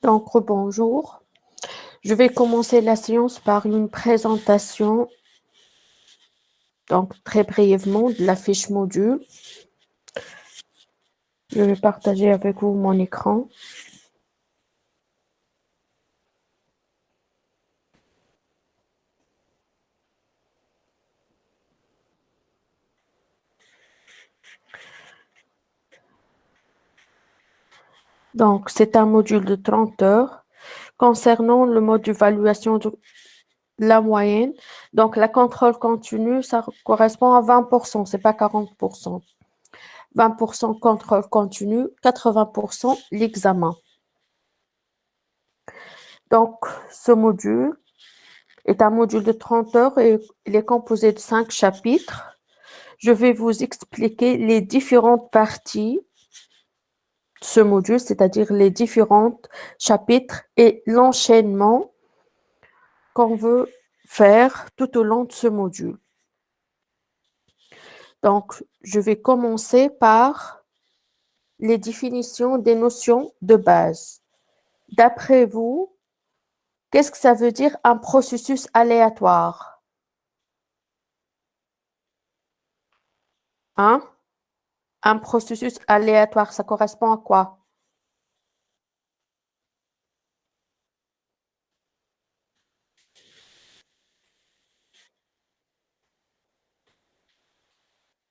Donc, bonjour. Je vais commencer la séance par une présentation, donc très brièvement, de la fiche module. Je vais partager avec vous mon écran. Donc, c'est un module de 30 heures concernant le mode d'évaluation de la moyenne. Donc, la contrôle continu, ça correspond à 20%, c'est pas 40%. 20% contrôle continu, 80% l'examen. Donc, ce module est un module de 30 heures et il est composé de 5 chapitres. Je vais vous expliquer les différentes parties de ce module, c'est-à-dire les différents chapitres et l'enchaînement qu'on veut faire tout au long de ce module. Donc, je vais commencer par les définitions des notions de base. D'après vous, qu'est-ce que ça veut dire un processus aléatoire? Hein? Un processus aléatoire, ça correspond à quoi?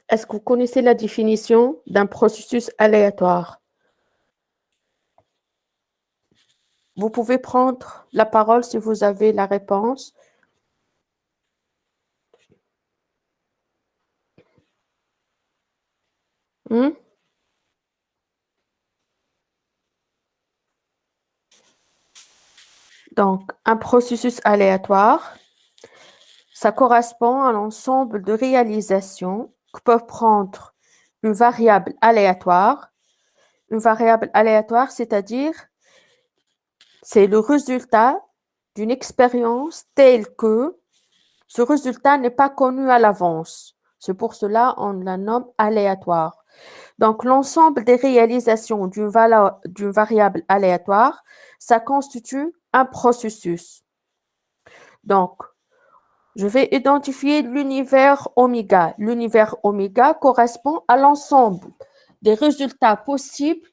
Est-ce que vous connaissez la définition d'un processus aléatoire? Vous pouvez prendre la parole si vous avez la réponse. Donc, un processus aléatoire, ça correspond à l'ensemble de réalisations que peuvent prendre une variable aléatoire. Une variable aléatoire, c'est-à-dire, c'est le résultat d'une expérience telle que ce résultat n'est pas connu à l'avance. C'est pour cela qu'on la nomme aléatoire. Donc, l'ensemble des réalisations d'une variable aléatoire, ça constitue un processus. Donc, je vais identifier l'univers oméga. L'univers oméga correspond à l'ensemble des résultats possibles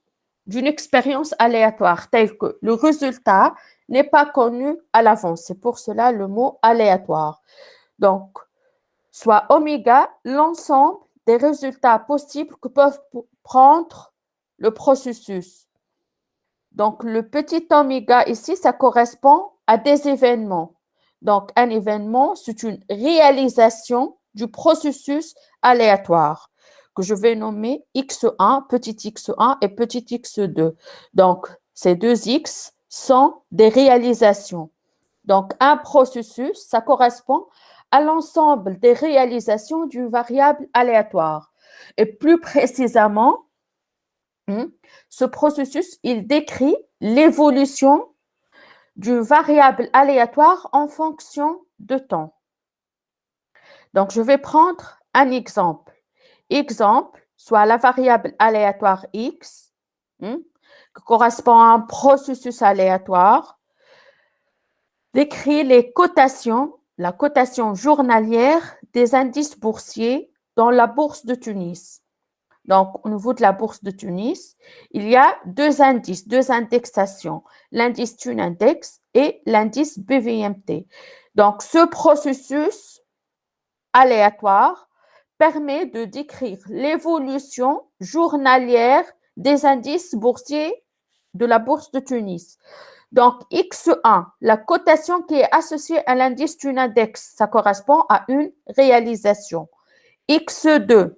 d'une expérience aléatoire, tel que le résultat n'est pas connu à l'avance. C'est pour cela le mot aléatoire. Donc, soit oméga, l'ensemble des résultats possibles que peuvent prendre le processus. Donc, le petit oméga ici, ça correspond à des événements. Donc, un événement, c'est une réalisation du processus aléatoire que je vais nommer x1, petit x1 et petit x2. Donc, ces deux x sont des réalisations. Donc, un processus, ça correspond à l'ensemble des réalisations d'une variable aléatoire. Et plus précisément, ce processus, il décrit l'évolution d'une variable aléatoire en fonction de temps. Donc, je vais prendre un exemple. Exemple, soit la variable aléatoire x, qui correspond à un processus aléatoire, décrit les cotations, la cotation journalière des indices boursiers dans la bourse de Tunis. Donc, au niveau de la bourse de Tunis, il y a deux indices, deux indexations, l'indice Tunindex et l'indice BVMT. Donc, ce processus aléatoire permet de décrire l'évolution journalière des indices boursiers de la bourse de Tunis. Donc, X1, la cotation qui est associée à l'indice Tunindex, ça correspond à une réalisation. X2,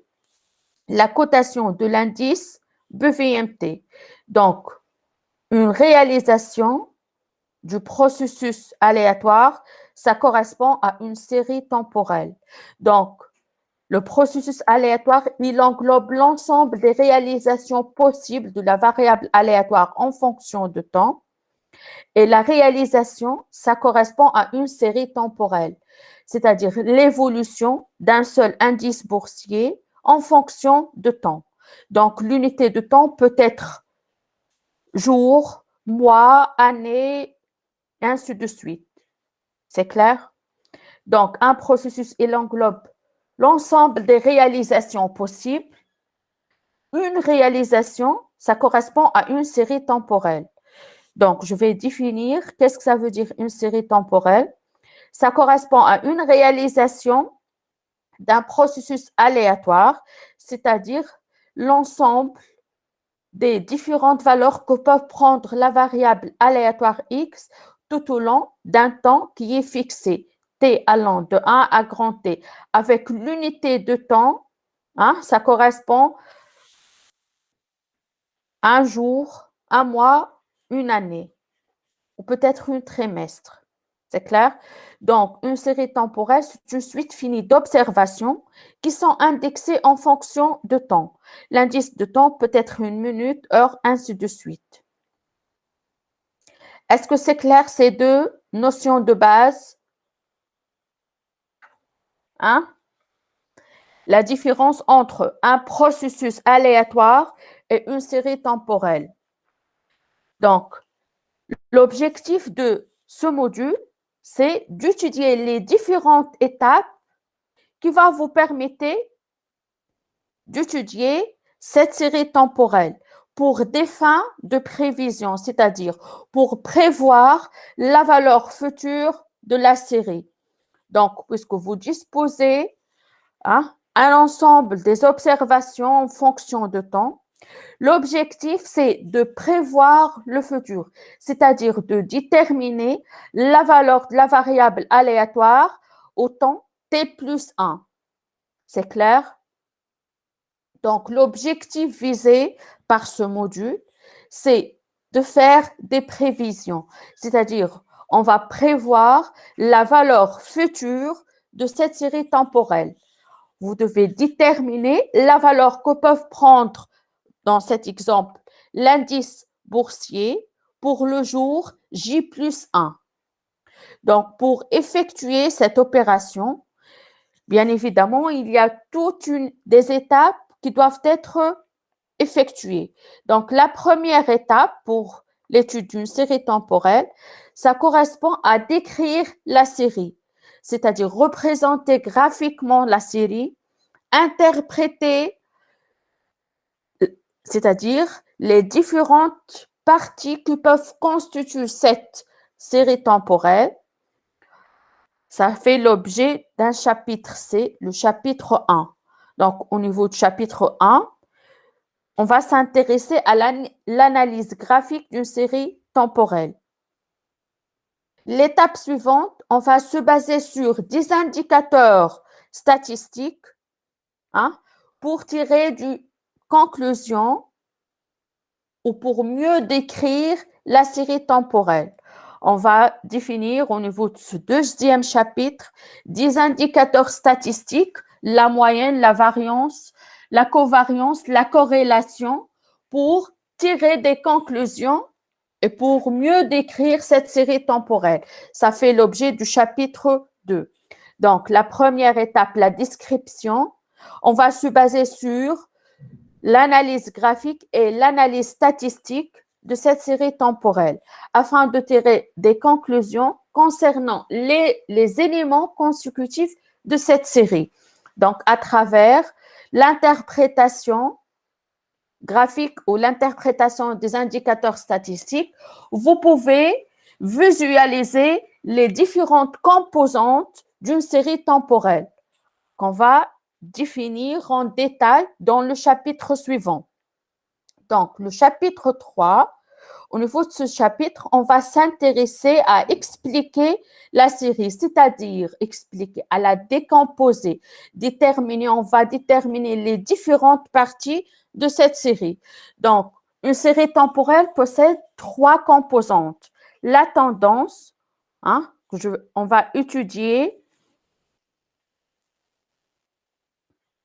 la cotation de l'indice BVMT. Donc, une réalisation du processus aléatoire, ça correspond à une série temporelle. Donc, le processus aléatoire, il englobe l'ensemble des réalisations possibles de la variable aléatoire en fonction de temps. Et la réalisation, ça correspond à une série temporelle, c'est-à-dire l'évolution d'un seul indice boursier en fonction de temps. Donc, l'unité de temps peut être jour, mois, années, et ainsi de suite. C'est clair? Donc, un processus, il englobe l'ensemble des réalisations possibles. Une réalisation, ça correspond à une série temporelle. Donc, je vais définir qu'est-ce que ça veut dire une série temporelle. Ça correspond à une réalisation d'un processus aléatoire, c'est-à-dire l'ensemble des différentes valeurs que peuvent prendre la variable aléatoire x tout au long d'un temps qui est fixé, t allant de 1 à grand T, avec l'unité de temps, ça correspond à un jour, un mois, une année, ou peut-être un trimestre. C'est clair? Donc, une série temporelle, c'est une suite finie d'observations qui sont indexées en fonction de temps. L'indice de temps peut être une minute, heure, ainsi de suite. Est-ce que c'est clair ces deux notions de base? La différence entre un processus aléatoire et une série temporelle. Donc, l'objectif de ce module, c'est d'étudier les différentes étapes qui vont vous permettre d'étudier cette série temporelle pour des fins de prévision, c'est-à-dire pour prévoir la valeur future de la série. Donc, puisque vous disposez un ensemble des observations en fonction de temps, l'objectif, c'est de prévoir le futur, c'est-à-dire de déterminer la valeur de la variable aléatoire au temps t plus 1. C'est clair? Donc, l'objectif visé par ce module, c'est de faire des prévisions, c'est-à-dire on va prévoir la valeur future de cette série temporelle. Vous devez déterminer la valeur que peuvent prendre, dans cet exemple, l'indice boursier pour le jour J plus 1. Donc, pour effectuer cette opération, bien évidemment, il y a toutes des étapes qui doivent être effectuées. Donc, la première étape pour l'étude d'une série temporelle, ça correspond à décrire la série, c'est-à-dire représenter graphiquement la série, interpréter, c'est-à-dire les différentes parties qui peuvent constituer cette série temporelle. Ça fait l'objet d'un chapitre C, le chapitre 1. Donc, au niveau du chapitre 1, on va s'intéresser à l'analyse graphique d'une série temporelle. L'étape suivante, on va se baser sur des indicateurs statistiques pour tirer des conclusions ou pour mieux décrire la série temporelle. On va définir au niveau de ce deuxième chapitre des indicateurs statistiques, la moyenne, la variance, la covariance, la corrélation, pour tirer des conclusions et pour mieux décrire cette série temporelle. Ça fait l'objet du chapitre 2. Donc, la première étape, la description, on va se baser sur l'analyse graphique et l'analyse statistique de cette série temporelle afin de tirer des conclusions concernant les éléments consécutifs de cette série. Donc, à travers l'interprétation graphique ou l'interprétation des indicateurs statistiques, vous pouvez visualiser les différentes composantes d'une série temporelle qu'on va définir en détail dans le chapitre suivant. Donc, le chapitre 3, au niveau de ce chapitre, on va s'intéresser à expliquer la série, c'est-à-dire expliquer, à la décomposer, on va déterminer les différentes parties de cette série. Donc, une série temporelle possède 3 composantes. La tendance, on va étudier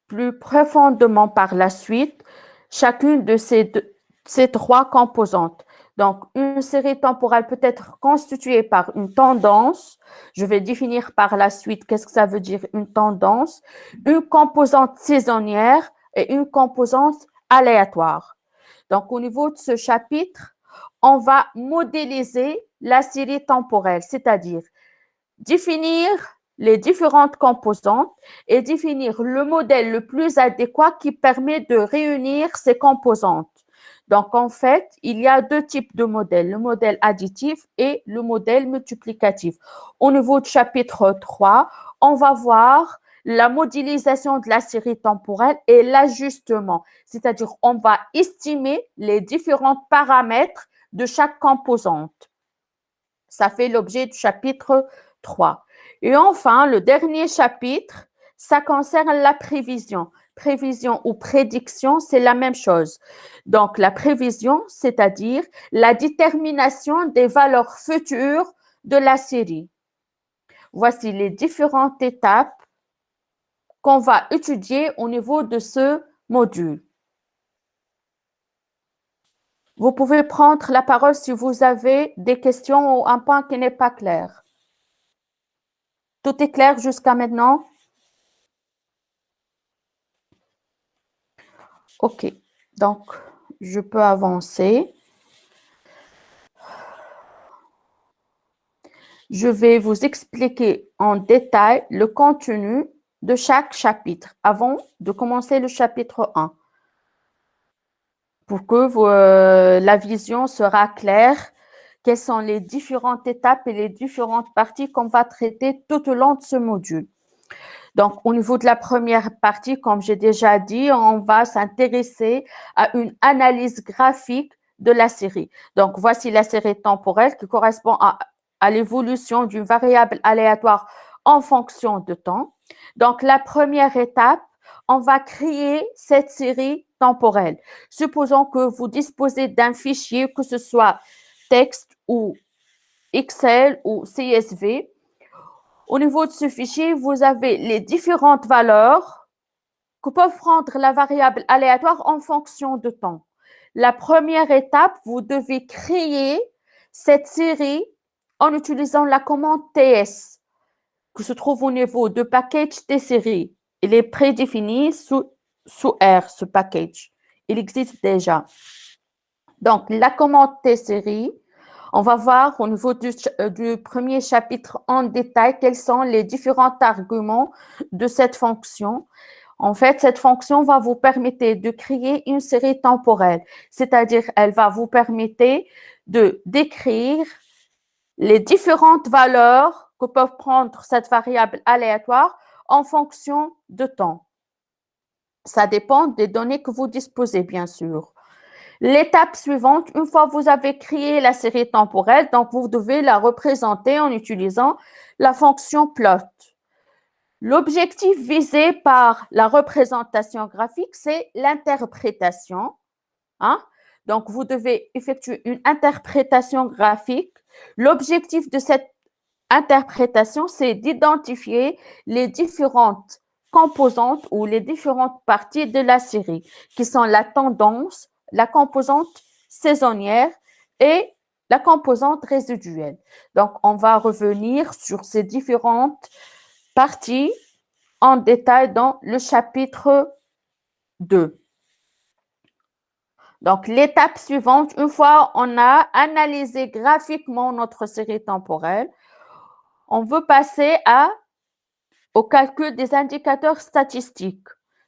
plus profondément par la suite chacune de ces 3 composantes. Donc, une série temporelle peut être constituée par une tendance. Je vais définir par la suite qu'est-ce que ça veut dire une tendance, une composante saisonnière et une composante aléatoire. Donc, au niveau de ce chapitre, on va modéliser la série temporelle, c'est-à-dire définir les différentes composantes et définir le modèle le plus adéquat qui permet de réunir ces composantes. Donc, en fait, il y a deux types de modèles, le modèle additif et le modèle multiplicatif. Au niveau du chapitre 3, on va voir la modélisation de la série temporelle et l'ajustement, c'est-à-dire on va estimer les différents paramètres de chaque composante. Ça fait l'objet du chapitre 3. Et enfin, le dernier chapitre, ça concerne la prévision. Prévision ou prédiction, c'est la même chose. Donc, la prévision, c'est-à-dire la détermination des valeurs futures de la série. Voici les différentes étapes qu'on va étudier au niveau de ce module. Vous pouvez prendre la parole si vous avez des questions ou un point qui n'est pas clair. Tout est clair jusqu'à maintenant? OK. Donc, je peux avancer. Je vais vous expliquer en détail le contenu de chaque chapitre avant de commencer le chapitre 1 pour que la vision sera claire. Quelles sont les différentes étapes et les différentes parties qu'on va traiter tout au long de ce module. Donc, au niveau de la première partie, comme j'ai déjà dit, on va s'intéresser à une analyse graphique de la série. Donc, voici la série temporelle qui correspond à l'évolution d'une variable aléatoire en fonction de temps. Donc, la première étape, on va créer cette série temporelle. Supposons que vous disposez d'un fichier, que ce soit texte ou Excel ou CSV. Au niveau de ce fichier, vous avez les différentes valeurs que peuvent prendre la variable aléatoire en fonction de temps. La première étape, vous devez créer cette série en utilisant la commande TS qui se trouve au niveau de package des séries. Il est prédéfini sous R, ce package. Il existe déjà. Donc, la commande T-série, on va voir au niveau du premier chapitre en détail quels sont les différents arguments de cette fonction. En fait, cette fonction va vous permettre de créer une série temporelle, c'est-à-dire elle va vous permettre de décrire les différentes valeurs que peuvent prendre cette variable aléatoire en fonction de temps. Ça dépend des données que vous disposez, bien sûr. L'étape suivante, une fois que vous avez créé la série temporelle, donc vous devez la représenter en utilisant la fonction plot. L'objectif visé par la représentation graphique, c'est l'interprétation. Hein? Donc, vous devez effectuer une interprétation graphique. L'objectif de cette interprétation, c'est d'identifier les différentes composantes ou les différentes parties de la série, qui sont la tendance, la composante saisonnière et la composante résiduelle. Donc, on va revenir sur ces différentes parties en détail dans le chapitre 2. Donc, l'étape suivante, une fois on a analysé graphiquement notre série temporelle, on veut passer au calcul des indicateurs statistiques.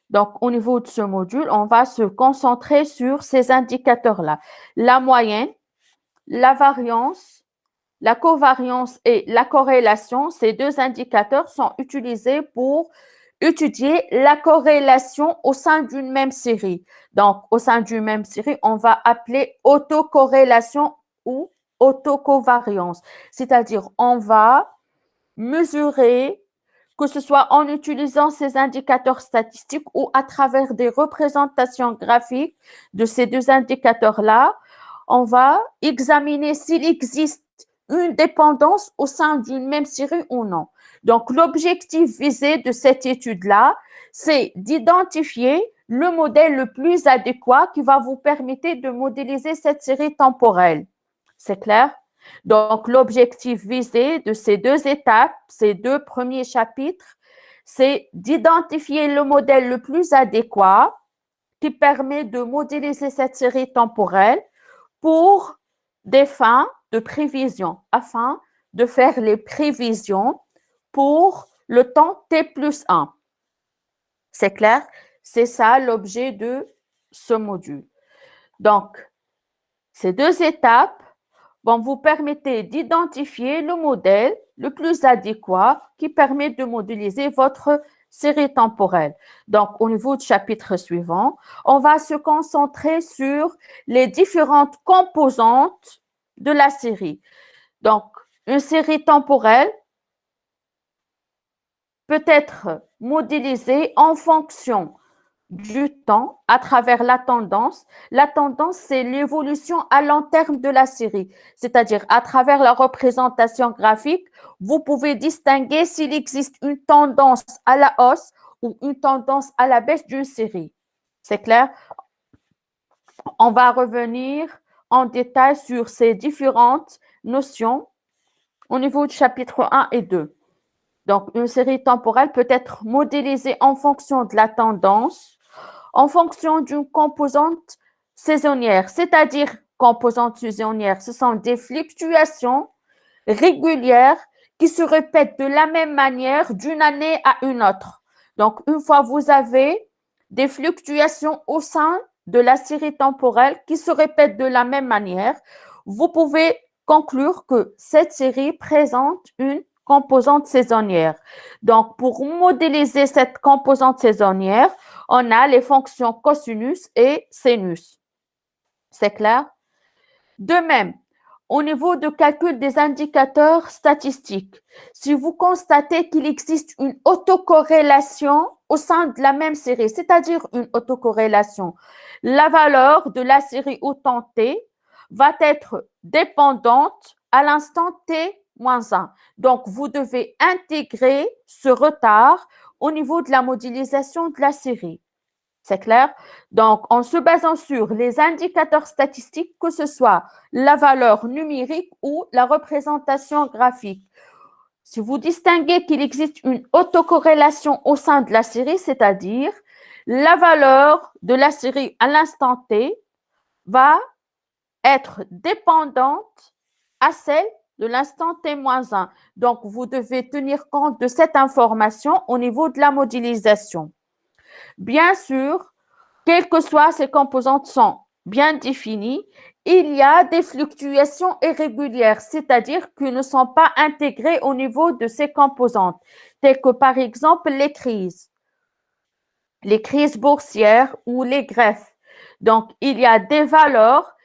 Donc, au niveau de ce module, on va se concentrer sur ces indicateurs-là. La moyenne, la variance, la covariance et la corrélation, ces deux indicateurs sont utilisés pour étudier la corrélation au sein d'une même série. Donc, au sein d'une même série, on va appeler autocorrélation ou autocovariance. C'est-à-dire, on va mesurer, que ce soit en utilisant ces indicateurs statistiques ou à travers des représentations graphiques de ces deux indicateurs-là, on va examiner s'il existe une dépendance au sein d'une même série ou non. Donc, l'objectif visé de cette étude-là, c'est d'identifier le modèle le plus adéquat qui va vous permettre de modéliser cette série temporelle. C'est clair? Donc, l'objectif visé de ces deux étapes, ces deux premiers chapitres, c'est d'identifier le modèle le plus adéquat qui permet de modéliser cette série temporelle pour des fins de prévision, afin de faire les prévisions pour le temps t plus 1. C'est clair? C'est ça l'objet de ce module. Donc, ces deux étapes vont vous permettre d'identifier le modèle le plus adéquat qui permet de modéliser votre série temporelle. Donc, au niveau du chapitre suivant, on va se concentrer sur les différentes composantes de la série. Donc, une série temporelle peut être modélisée en fonction du temps à travers la tendance. La tendance, c'est l'évolution à long terme de la série. C'est-à-dire, à travers la représentation graphique, vous pouvez distinguer s'il existe une tendance à la hausse ou une tendance à la baisse d'une série. C'est clair? On va revenir en détail sur ces différentes notions au niveau du chapitre 1 et 2. Donc, une série temporelle peut être modélisée en fonction de la tendance, en fonction d'une composante saisonnière, c'est-à-dire composante saisonnière, ce sont des fluctuations régulières qui se répètent de la même manière d'une année à une autre. Donc, une fois vous avez des fluctuations au sein de la série temporelle qui se répètent de la même manière, vous pouvez conclure que cette série présente une composante saisonnière. Donc, pour modéliser cette composante saisonnière, on a les fonctions cosinus et sinus. C'est clair? De même, au niveau de calcul des indicateurs statistiques, si vous constatez qu'il existe une autocorrélation au sein de la même série, c'est-à-dire une autocorrélation, la valeur de la série au temps t va être dépendante à l'instant t-1. Donc, vous devez intégrer ce retard au niveau de la modélisation de la série. C'est clair? Donc, en se basant sur les indicateurs statistiques, que ce soit la valeur numérique ou la représentation graphique. Si vous distinguez qu'il existe une autocorrélation au sein de la série, c'est-à-dire la valeur de la série à l'instant t va être dépendante à celle de l'instant t-1. Donc, vous devez tenir compte de cette information au niveau de la modélisation. Bien sûr, quelles que soient ces composantes sont bien définies, il y a des fluctuations irrégulières, c'est-à-dire qui ne sont pas intégrées au niveau de ces composantes, telles que par exemple les crises boursières ou les greffes. Donc, il y a des valeurs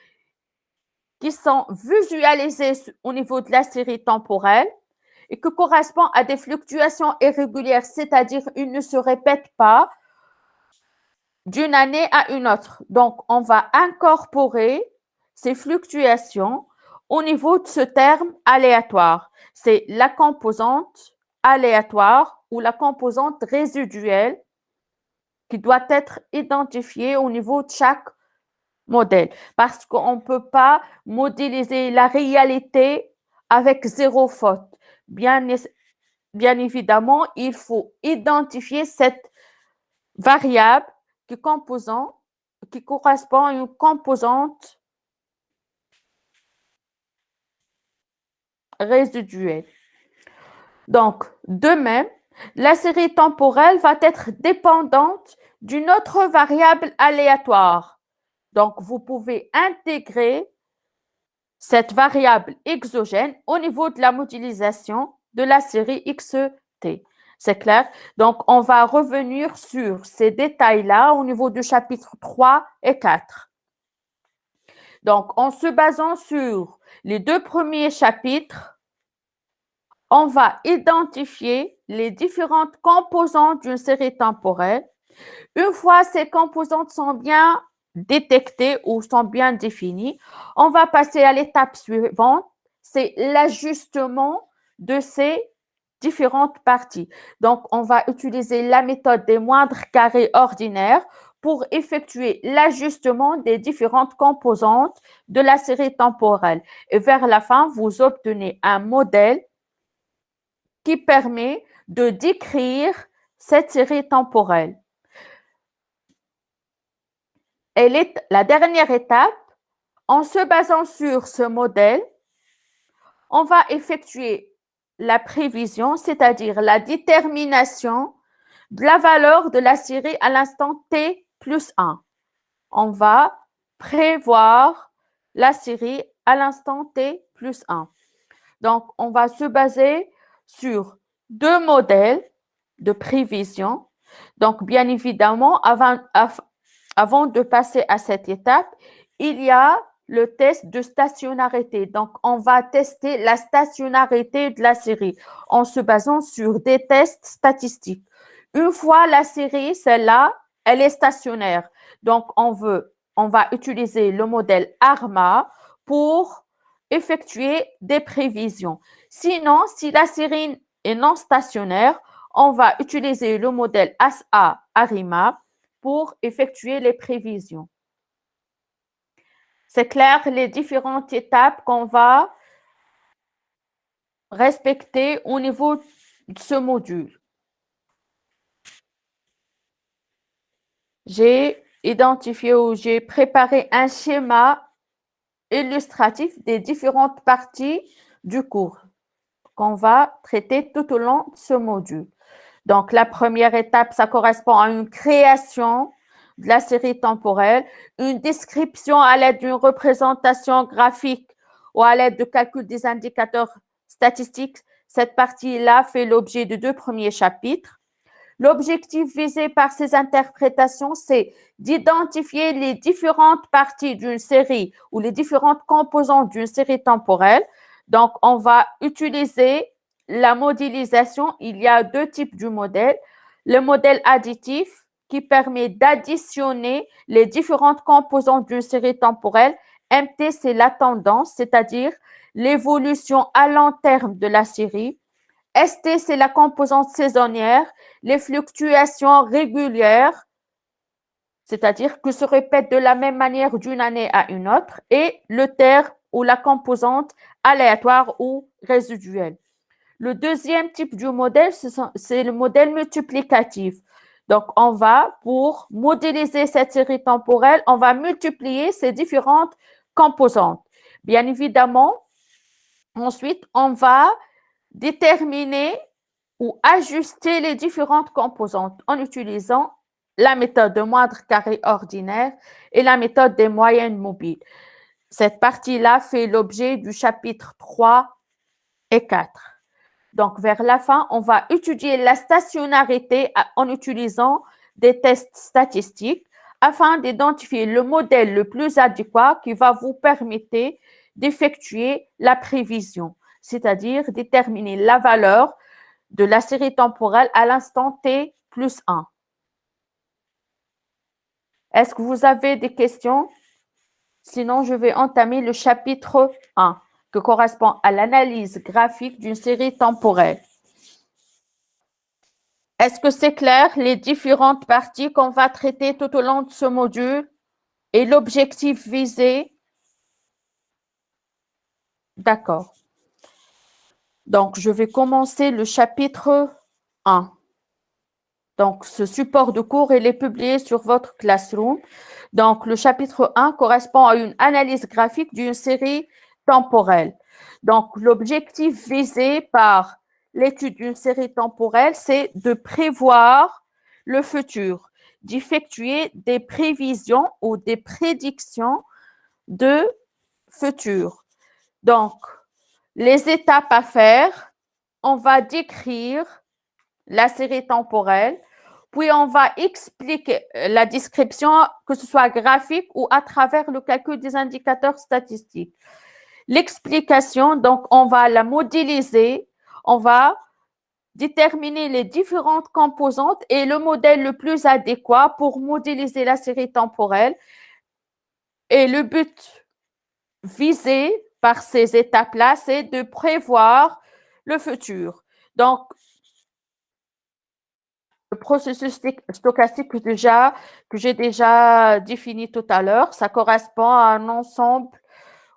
qui sont visualisées au niveau de la série temporelle et qui correspondent à des fluctuations irrégulières, c'est-à-dire ils ne se répètent pas d'une année à une autre. Donc, on va incorporer ces fluctuations au niveau de ce terme aléatoire. C'est la composante aléatoire ou la composante résiduelle qui doit être identifiée au niveau de chaque modèle. Parce qu'on ne peut pas modéliser la réalité avec zéro faute. Bien évidemment, il faut identifier cette variable qui correspond à une composante résiduelle. Donc, de même, la série temporelle va être dépendante d'une autre variable aléatoire. Donc, vous pouvez intégrer cette variable exogène au niveau de la modélisation de la série XT. C'est clair? Donc, on va revenir sur ces détails-là au niveau du chapitre 3 et 4. Donc, en se basant sur les deux premiers chapitres, on va identifier les différentes composantes d'une série temporelle. Une fois ces composantes sont bien détectées ou sont bien définies, on va passer à l'étape suivante, c'est l'ajustement de ces différentes parties. Donc, on va utiliser la méthode des moindres carrés ordinaires pour effectuer l'ajustement des différentes composantes de la série temporelle. Et vers la fin, vous obtenez un modèle qui permet de décrire cette série temporelle. Et la dernière étape, En se basant sur ce modèle, on va effectuer la prévision, c'est-à-dire la détermination de la valeur de la série à l'instant t plus 1. On va prévoir la série à l'instant t plus 1. Donc, on va se baser sur deux modèles de prévision. Donc, bien évidemment, avant de passer à cette étape, il y a le test de stationnarité. Donc, on va tester la stationnarité de la série en se basant sur des tests statistiques. Une fois la série, celle-là, elle est stationnaire. Donc, on va utiliser le modèle ARMA pour effectuer des prévisions. Sinon, si la série est non stationnaire, on va utiliser le modèle ASA-ARIMA pour effectuer les prévisions. C'est clair les différentes étapes qu'on va respecter au niveau de ce module. J'ai identifié ou j'ai préparé un schéma illustratif des différentes parties du cours qu'on va traiter tout au long de ce module. Donc, la première étape, ça correspond à une création de la série temporelle, une description à l'aide d'une représentation graphique ou à l'aide de calcul des indicateurs statistiques. Cette partie-là fait l'objet de deux premiers chapitres. L'objectif visé par ces interprétations, c'est d'identifier les différentes parties d'une série ou les différentes composantes d'une série temporelle. Donc, on va utiliser la modélisation. Il y a deux types de modèles. Le modèle additif qui permet d'additionner les différentes composantes d'une série temporelle. MT, c'est la tendance, c'est-à-dire l'évolution à long terme de la série. ST, c'est la composante saisonnière, les fluctuations régulières, c'est-à-dire que se répètent de la même manière d'une année à une autre, et le TER ou la composante aléatoire ou résiduelle. Le deuxième type du modèle, c'est le modèle multiplicatif. Donc, on va, pour modéliser cette série temporelle, on va multiplier ces différentes composantes. Bien évidemment, ensuite, on va déterminer ou ajuster les différentes composantes en utilisant la méthode de moindre carré ordinaire et la méthode des moyennes mobiles. Cette partie-là fait l'objet du chapitre 3 et 4. Donc, vers la fin, on va étudier la stationnarité en utilisant des tests statistiques afin d'identifier le modèle le plus adéquat qui va vous permettre d'effectuer la prévision, c'est-à-dire déterminer la valeur de la série temporelle à l'instant t plus 1. Est-ce que vous avez des questions? Sinon, je vais entamer le chapitre 1 qui correspond à l'analyse graphique d'une série temporelle. Est-ce que c'est clair les différentes parties qu'on va traiter tout au long de ce module et l'objectif visé? D'accord. Donc, je vais commencer le chapitre 1. Donc, ce support de cours, il est publié sur votre Classroom. Donc, le chapitre 1 correspond à une analyse graphique d'une série temporelle. Donc, l'objectif visé par l'étude d'une série temporelle, c'est de prévoir le futur, d'effectuer des prévisions ou des prédictions de futur. Donc, les étapes à faire, on va décrire la série temporelle, puis on va expliquer la description, que ce soit graphique ou à travers le calcul des indicateurs statistiques. L'explication, donc, on va la modéliser, on va déterminer les différentes composantes et le modèle le plus adéquat pour modéliser la série temporelle. Et le but visé par ces étapes-là, c'est de prévoir le futur. Donc, le processus stochastique que j'ai déjà défini tout à l'heure, ça correspond à un ensemble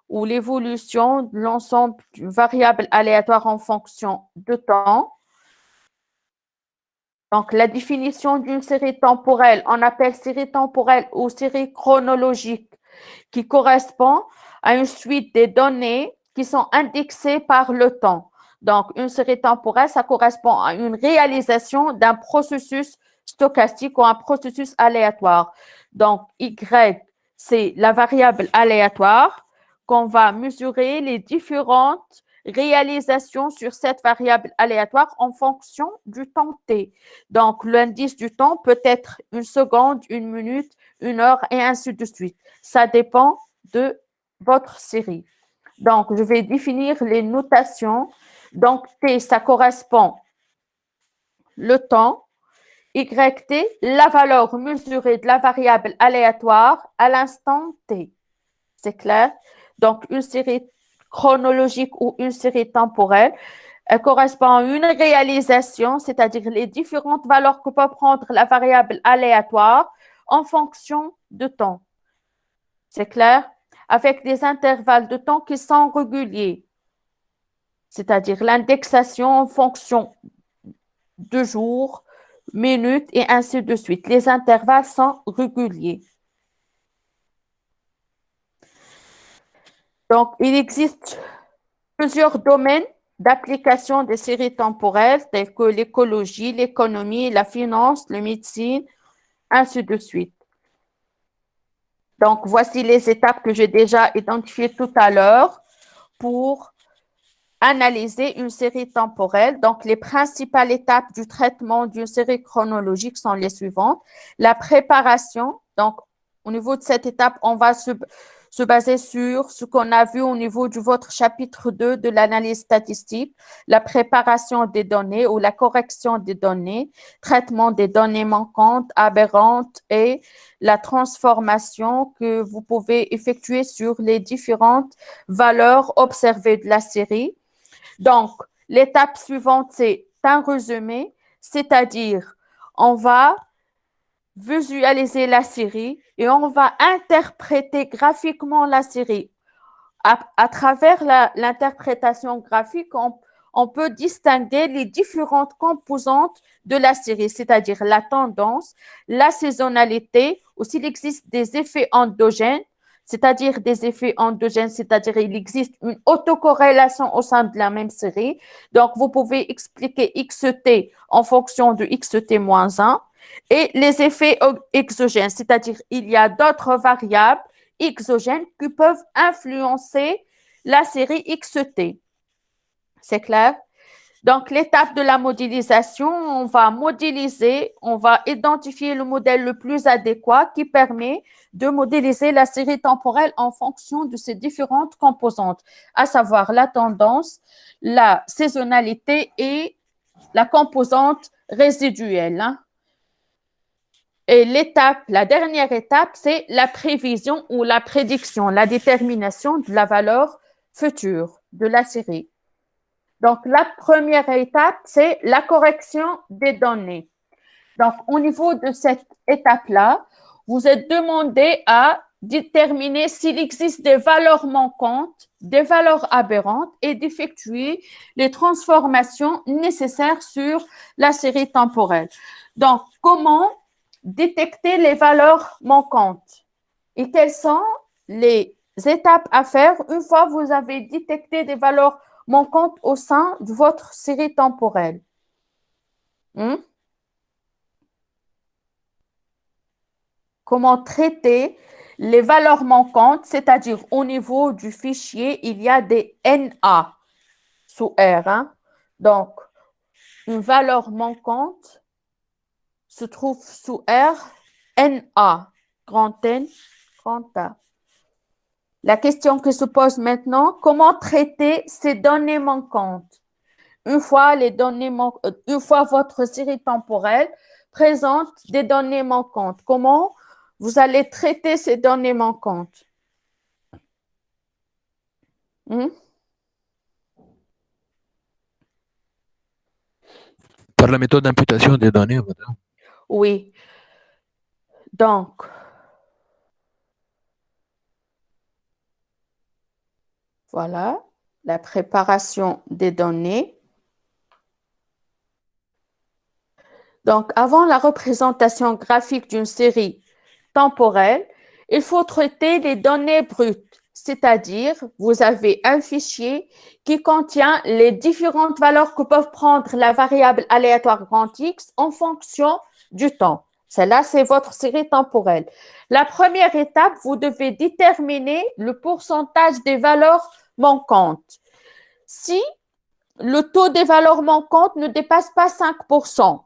ou l'évolution de l'ensemble de variables aléatoires en fonction de temps. Donc, la définition d'une série temporelle, on appelle série temporelle ou série chronologique. qui correspond à une suite des données qui sont indexées par le temps. Donc, une série temporelle, ça correspond à une réalisation d'un processus stochastique ou un processus aléatoire. Donc, Y, c'est la variable aléatoire qu'on va mesurer les différentes réalisations sur cette variable aléatoire en fonction du temps t. Donc, l'indice du temps peut être une seconde, une minute, une heure et ainsi de suite. Ça dépend de votre série. Donc, je vais définir les notations. Donc, t, ça correspond le temps. YT, la valeur mesurée de la variable aléatoire à l'instant t. C'est clair? Donc, une série chronologique ou une série temporelle, elle correspond à une réalisation, c'est-à-dire les différentes valeurs que peut prendre la variable aléatoire en fonction de temps. C'est clair? Avec des intervalles de temps qui sont réguliers, c'est-à-dire l'indexation en fonction de jours, minutes et ainsi de suite. Les intervalles sont réguliers. Donc, il existe plusieurs domaines d'application des séries temporelles tels que l'écologie, l'économie, la finance, la médecine, ainsi de suite. Donc, voici les étapes que j'ai déjà identifiées tout à l'heure pour analyser une série temporelle. Donc, les principales étapes du traitement d'une série chronologique sont les suivantes. La préparation. Donc, au niveau de cette étape, on va se baser sur ce qu'on a vu au niveau de votre chapitre 2 de l'analyse statistique, la préparation des données ou la correction des données, traitement des données manquantes, aberrantes et la transformation que vous pouvez effectuer sur les différentes valeurs observées de la série. Donc, l'étape suivante, c'est un résumé, c'est-à-dire on va visualiser la série et on va interpréter graphiquement la série. À travers l'interprétation graphique, on peut distinguer les différentes composantes de la série, c'est-à-dire la tendance, la saisonnalité, aussi il existe des effets endogènes, c'est-à-dire des effets endogènes, c'est-à-dire il existe une autocorrélation au sein de la même série. Donc, vous pouvez expliquer XT en fonction de XT-1 et les effets exogènes, c'est-à-dire il y a d'autres variables exogènes qui peuvent influencer la série XT. C'est clair? Donc, l'étape de la modélisation, on va modéliser, on va identifier le modèle le plus adéquat qui permet de modéliser la série temporelle en fonction de ses différentes composantes, à savoir la tendance, la saisonnalité et la composante résiduelle. Et la dernière étape, c'est la prévision ou la prédiction, la détermination de la valeur future de la série. Donc, la première étape, c'est la correction des données. Donc, au niveau de cette étape-là, vous êtes demandé à déterminer s'il existe des valeurs manquantes, des valeurs aberrantes et d'effectuer les transformations nécessaires sur la série temporelle. Donc, comment détecter les valeurs manquantes et quelles sont les étapes à faire une fois que vous avez détecté des valeurs manquantes au sein de votre série temporelle. Comment traiter les valeurs manquantes, c'est-à-dire au niveau du fichier, il y a des NA sous R. Donc, une valeur manquante se trouve sous R, NA, grand N, grand A. La question que se pose maintenant, comment traiter ces données manquantes? Une fois votre série temporelle présente des données manquantes, comment vous allez traiter ces données manquantes? Par la méthode d'imputation des données, madame. Oui. Donc, voilà, la préparation des données. Donc, avant la représentation graphique d'une série temporelle, il faut traiter les données brutes, c'est-à-dire vous avez un fichier qui contient les différentes valeurs que peuvent prendre la variable aléatoire grand X en fonction du temps. Celle-là, c'est votre série temporelle. La première étape, vous devez déterminer le pourcentage des valeurs manquantes. Si le taux des valeurs manquantes ne dépasse pas 5%,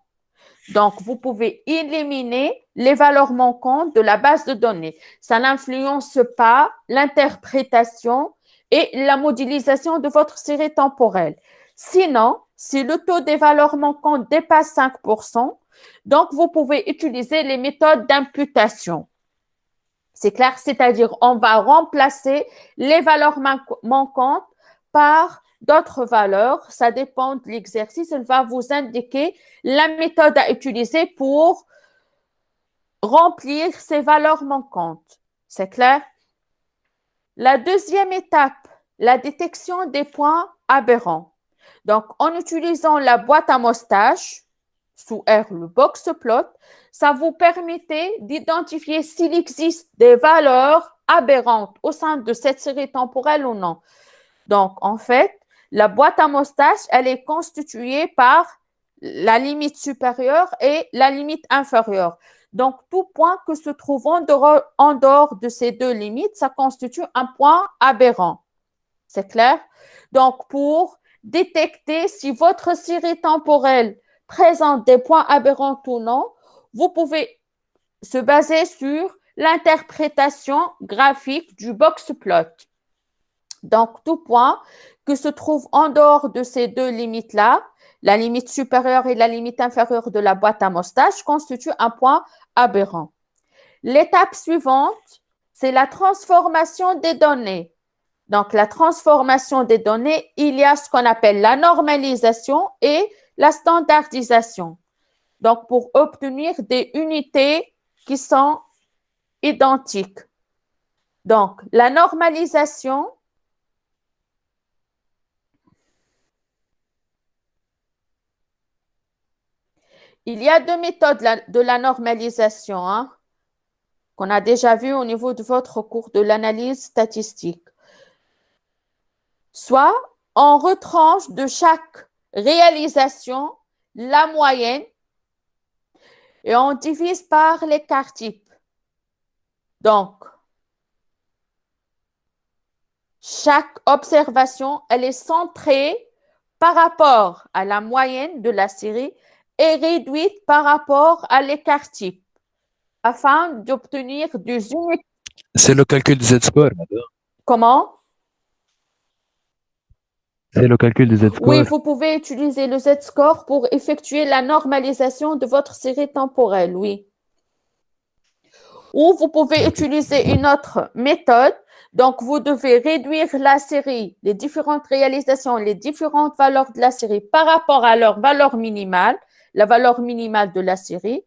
donc vous pouvez éliminer les valeurs manquantes de la base de données. Ça n'influence pas l'interprétation et la modélisation de votre série temporelle. Sinon, si le taux des valeurs manquantes dépasse 5%, donc vous pouvez utiliser les méthodes d'imputation. C'est clair, c'est-à-dire on va remplacer les valeurs manquantes par d'autres valeurs. Ça dépend de l'exercice. Il va vous indiquer la méthode à utiliser pour remplir ces valeurs manquantes. C'est clair? La deuxième étape, la détection des points aberrants. Donc, en utilisant la boîte à mostage, sous R, le box plot, ça vous permettait d'identifier s'il existe des valeurs aberrantes au sein de cette série temporelle ou non. Donc, en fait, la boîte à mostage, elle est constituée par la limite supérieure et la limite inférieure. Donc, tout point que se trouve en dehors de ces deux limites, ça constitue un point aberrant. C'est clair? Donc, pour détecter si votre série temporelle présente des points aberrants ou non, vous pouvez se baser sur l'interprétation graphique du box plot. Donc, tout point que se trouve en dehors de ces deux limites-là, la limite supérieure et la limite inférieure de la boîte à mostage, constitue un point aberrant. L'étape suivante, c'est la transformation des données. Donc, la transformation des données, il y a ce qu'on appelle la normalisation et la standardisation. Donc, pour obtenir des unités qui sont identiques. Donc, la normalisation, il y a deux méthodes de la normalisation qu'on a déjà vu au niveau de votre cours de l'analyse statistique. Soit on retranche de chaque réalisation la moyenne et on divise par l'écart type. Donc, chaque observation, elle est centrée par rapport à la moyenne de la série et réduite par rapport à l'écart type afin d'obtenir des unités. C'est le calcul des Z-score, madame. Comment? C'est le calcul des Z-score. Oui, vous pouvez utiliser le Z-score pour effectuer la normalisation de votre série temporelle, oui. Ou vous pouvez utiliser une autre méthode. Donc, vous devez réduire la série, les différentes réalisations, les différentes valeurs de la série par rapport à leur valeur minimale, la valeur minimale de la série,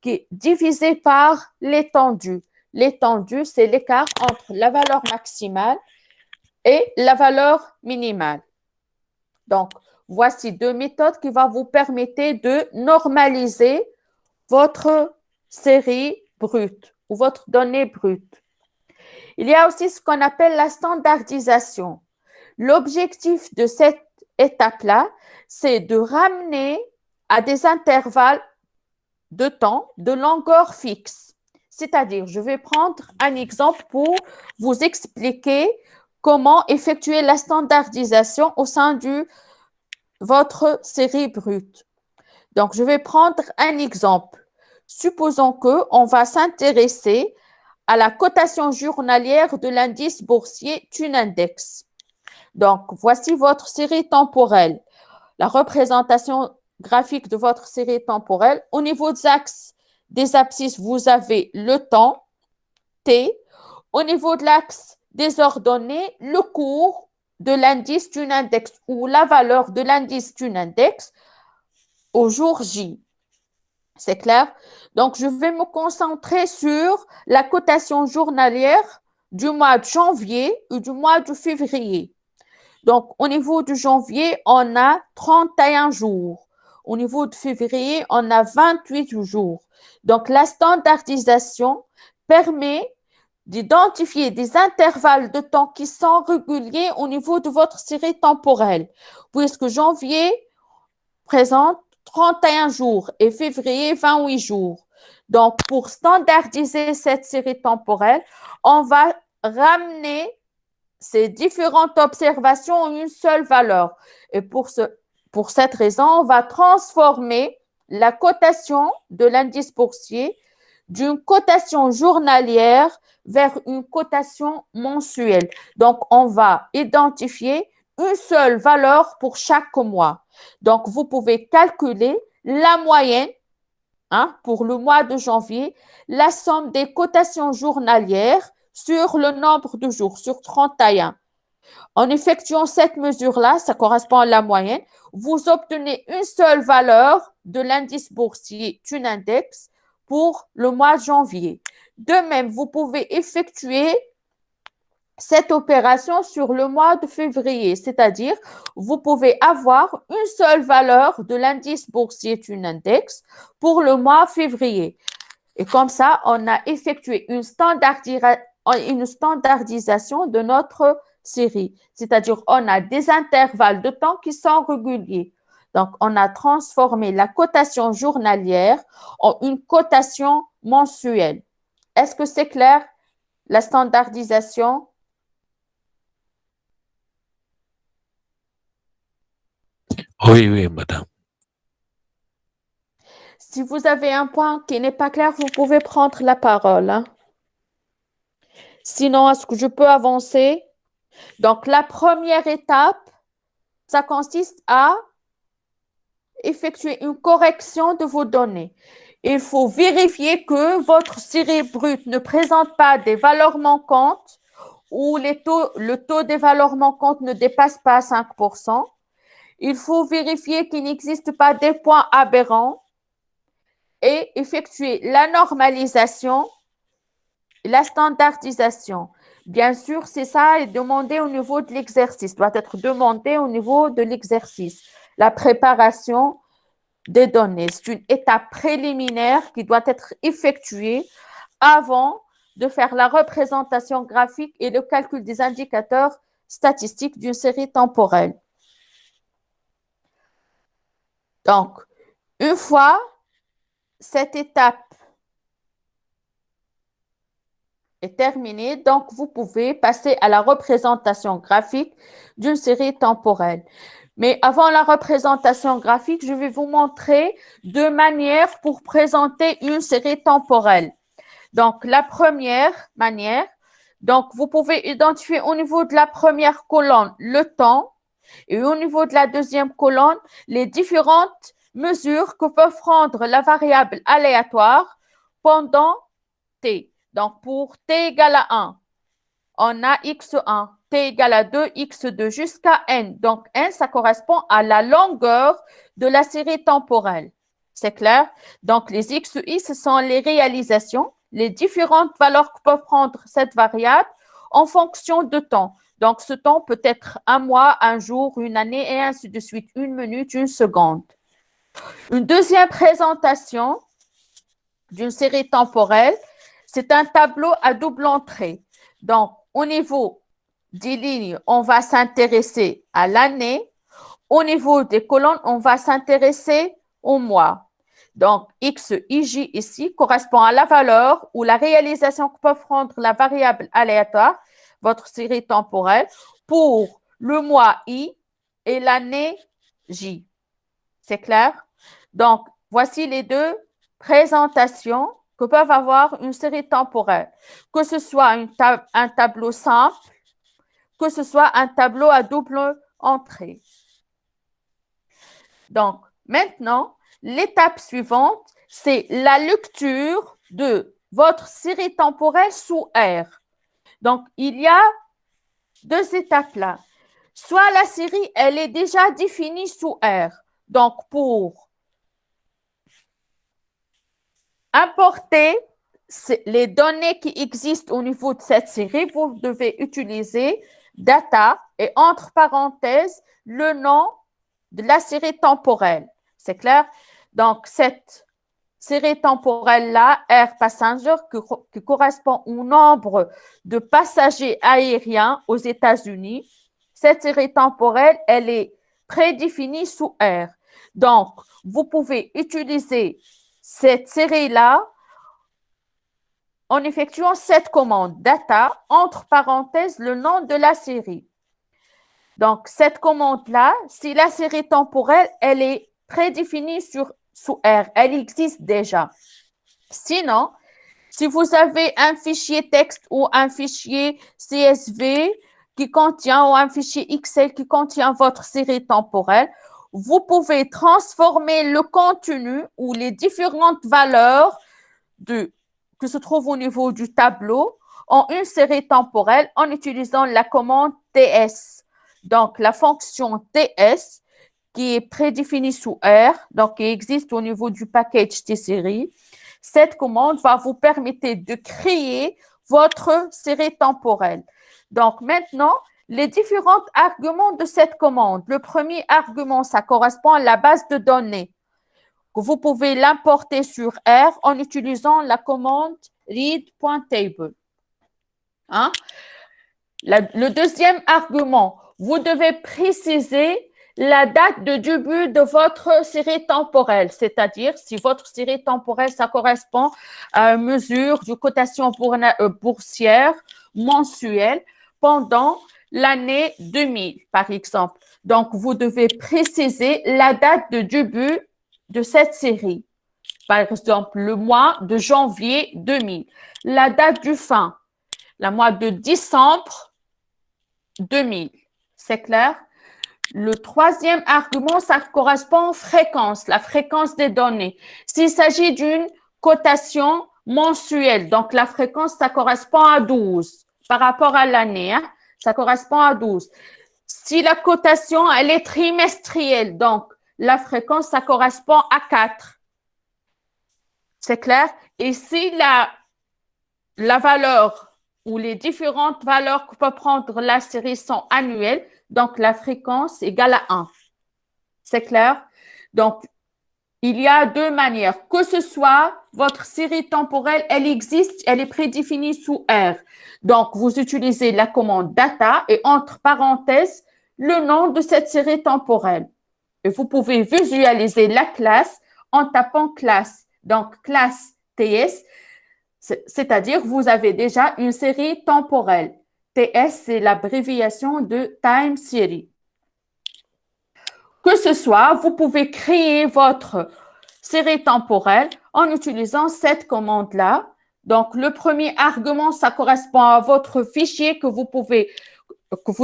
qui est divisée par l'étendue. L'étendue, c'est l'écart entre la valeur maximale et la valeur minimale. Donc, voici deux méthodes qui vont vous permettre de normaliser votre série brute ou votre donnée brute. Il y a aussi ce qu'on appelle la standardisation. L'objectif de cette étape-là, c'est de ramener à des intervalles de temps de longueur fixe. C'est-à-dire, je vais prendre un exemple pour vous expliquer comment effectuer la standardisation au sein de votre série brute. Donc, je vais prendre un exemple. Supposons qu'on va s'intéresser à la cotation journalière de l'indice boursier Tunindex. Donc, voici votre série temporelle. La représentation graphique de votre série temporelle. Au niveau des axes des abscisses, vous avez le temps, T. Au niveau de l'axe des ordonnées, le cours de l'indice Tunindex ou la valeur de l'indice Tunindex au jour J. C'est clair? Donc, je vais me concentrer sur la cotation journalière du mois de janvier ou du mois de février. Donc, au niveau de janvier, on a 31 jours. Au niveau de février, on a 28 jours. Donc, la standardisation permet d'identifier des intervalles de temps qui sont réguliers au niveau de votre série temporelle, puisque janvier présente 31 jours et février 28 jours. Donc, pour standardiser cette série temporelle, on va ramener ces différentes observations en une seule valeur. Et pour cette raison, on va transformer la cotation de l'indice boursier d'une cotation journalière vers une cotation mensuelle. Donc, on va identifier une seule valeur pour chaque mois. Donc, vous pouvez calculer la moyenne pour le mois de janvier, la somme des cotations journalières sur le nombre de jours, sur 31. En effectuant cette mesure-là, ça correspond à la moyenne, vous obtenez une seule valeur de l'indice boursier Tunindex pour le mois de janvier. De même, vous pouvez effectuer cette opération sur le mois de février, c'est-à-dire vous pouvez avoir une seule valeur de l'indice boursier Tunindex pour le mois de février. Et comme ça, on a effectué une standardisation de notre série, c'est-à-dire on a des intervalles de temps qui sont réguliers. Donc, on a transformé la cotation journalière en une cotation mensuelle. Est-ce que c'est clair, la standardisation? Oui, oui, madame. Si vous avez un point qui n'est pas clair, vous pouvez prendre la parole. Sinon, est-ce que je peux avancer? Donc, la première étape, ça consiste à effectuer une correction de vos données. Il faut vérifier que votre série brute ne présente pas des valeurs manquantes ou le taux des valeurs manquantes ne dépasse pas 5%. Il faut vérifier qu'il n'existe pas des points aberrants et effectuer la normalisation, la standardisation. Bien sûr, c'est ça est demandé au niveau de l'exercice, doit être demandé au niveau de l'exercice. La préparation des données, c'est une étape préliminaire qui doit être effectuée avant de faire la représentation graphique et le calcul des indicateurs statistiques d'une série temporelle. Donc, une fois cette étape est terminée, donc vous pouvez passer à la représentation graphique d'une série temporelle. Mais avant la représentation graphique, je vais vous montrer deux manières pour présenter une série temporelle. Donc, la première manière, donc vous pouvez identifier au niveau de la première colonne le temps et au niveau de la deuxième colonne les différentes mesures que peut prendre la variable aléatoire pendant t. Donc, pour t égale à 1, on a x1, t égale à 2, x2 jusqu'à n. Donc, n, ça correspond à la longueur de la série temporelle. C'est clair? Donc, les xi, ce sont les réalisations, les différentes valeurs que peut prendre cette variable en fonction de temps. Donc, ce temps peut être un mois, un jour, une année et ainsi de suite, une minute, une seconde. Une deuxième présentation d'une série temporelle, c'est un tableau à double entrée. Donc, au niveau des lignes, on va s'intéresser à l'année. Au niveau des colonnes, on va s'intéresser au mois. Donc, XIJ ici correspond à la valeur ou la réalisation que peut prendre la variable aléatoire, votre série temporelle, pour le mois I et l'année J. C'est clair? Donc, voici les deux présentations que peuvent avoir une série temporelle, que ce soit un tableau simple, que ce soit un tableau à double entrée. Donc, maintenant, l'étape suivante, c'est la lecture de votre série temporelle sous R. Donc, il y a deux étapes là. Soit la série, elle est déjà définie sous R. Donc, pour importer les données qui existent au niveau de cette série, vous devez utiliser data et entre parenthèses le nom de la série temporelle. C'est clair? Donc, cette série temporelle-là, Air Passenger, qui correspond au nombre de passagers aériens aux États-Unis, cette série temporelle, elle est prédéfinie sous R. Donc, vous pouvez utiliser cette série-là en effectuant cette commande data, entre parenthèses, le nom de la série. Donc, cette commande-là, si la série temporelle, elle est prédéfinie sous R, elle existe déjà. Sinon, si vous avez un fichier texte ou un fichier CSV qui contient, ou un fichier Excel qui contient votre série temporelle, vous pouvez transformer le contenu ou les différentes valeurs que se trouvent au niveau du tableau en une série temporelle en utilisant la commande TS. Donc, la fonction TS qui est prédéfinie sous R, donc qui existe au niveau du package T-Series. Cette commande va vous permettre de créer votre série temporelle. Donc, maintenant, les différents arguments de cette commande. Le premier argument, ça correspond à la base de données. Vous pouvez l'importer sur R en utilisant la commande read.table. Hein? Le deuxième argument, vous devez préciser la date de début de votre série temporelle, c'est-à-dire si votre série temporelle, ça correspond à une mesure de cotation boursière mensuelle pendant l'année 2000, par exemple. Donc, vous devez préciser la date de début de cette série. Par exemple, le mois de janvier 2000. La date du fin, le mois de décembre 2000. C'est clair? Le troisième argument, ça correspond aux fréquences, la fréquence des données. S'il s'agit d'une cotation mensuelle, donc la fréquence, ça correspond à 12 par rapport à l'année, hein, ça correspond à 12. Si la cotation, elle est trimestrielle, donc la fréquence, ça correspond à 4. C'est clair? Et si la valeur ou les différentes valeurs que peut prendre la série sont annuelles, donc la fréquence égale à 1. C'est clair? Donc, il y a deux manières. Que ce soit votre série temporelle, elle existe, elle est prédéfinie sous R. Donc, vous utilisez la commande data et entre parenthèses, le nom de cette série temporelle. Et vous pouvez visualiser la classe en tapant classe. Donc, classe TS, c'est-à-dire vous avez déjà une série temporelle. TS, c'est l'abréviation de Time Series. Que ce soit, vous pouvez créer votre série temporelle en utilisant cette commande-là. Donc, le premier argument, ça correspond à votre fichier que vous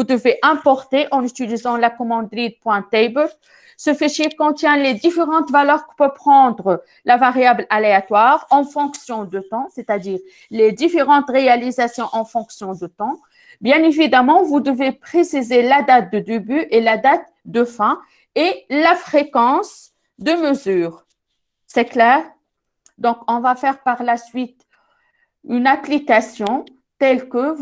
devez importer en utilisant la commande read.table. Ce fichier contient les différentes valeurs que peut prendre la variable aléatoire en fonction de temps, c'est-à-dire les différentes réalisations en fonction de temps. Bien évidemment, vous devez préciser la date de début et la date de fin et la fréquence de mesure. C'est clair? Donc, on va faire par la suite une application telle que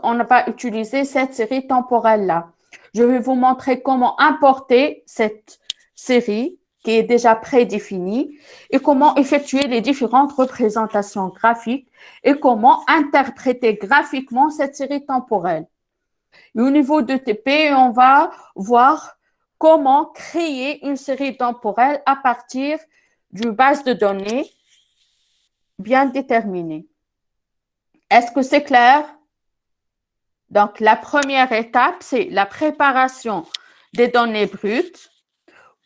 on va utiliser cette série temporelle-là. Je vais vous montrer comment importer cette série qui est déjà prédéfinie et comment effectuer les différentes représentations graphiques et comment interpréter graphiquement cette série temporelle. Et au niveau de TP, on va voir comment créer une série temporelle à partir d'une base de données bien déterminée. Est-ce que c'est clair? Donc, la première étape, c'est la préparation des données brutes,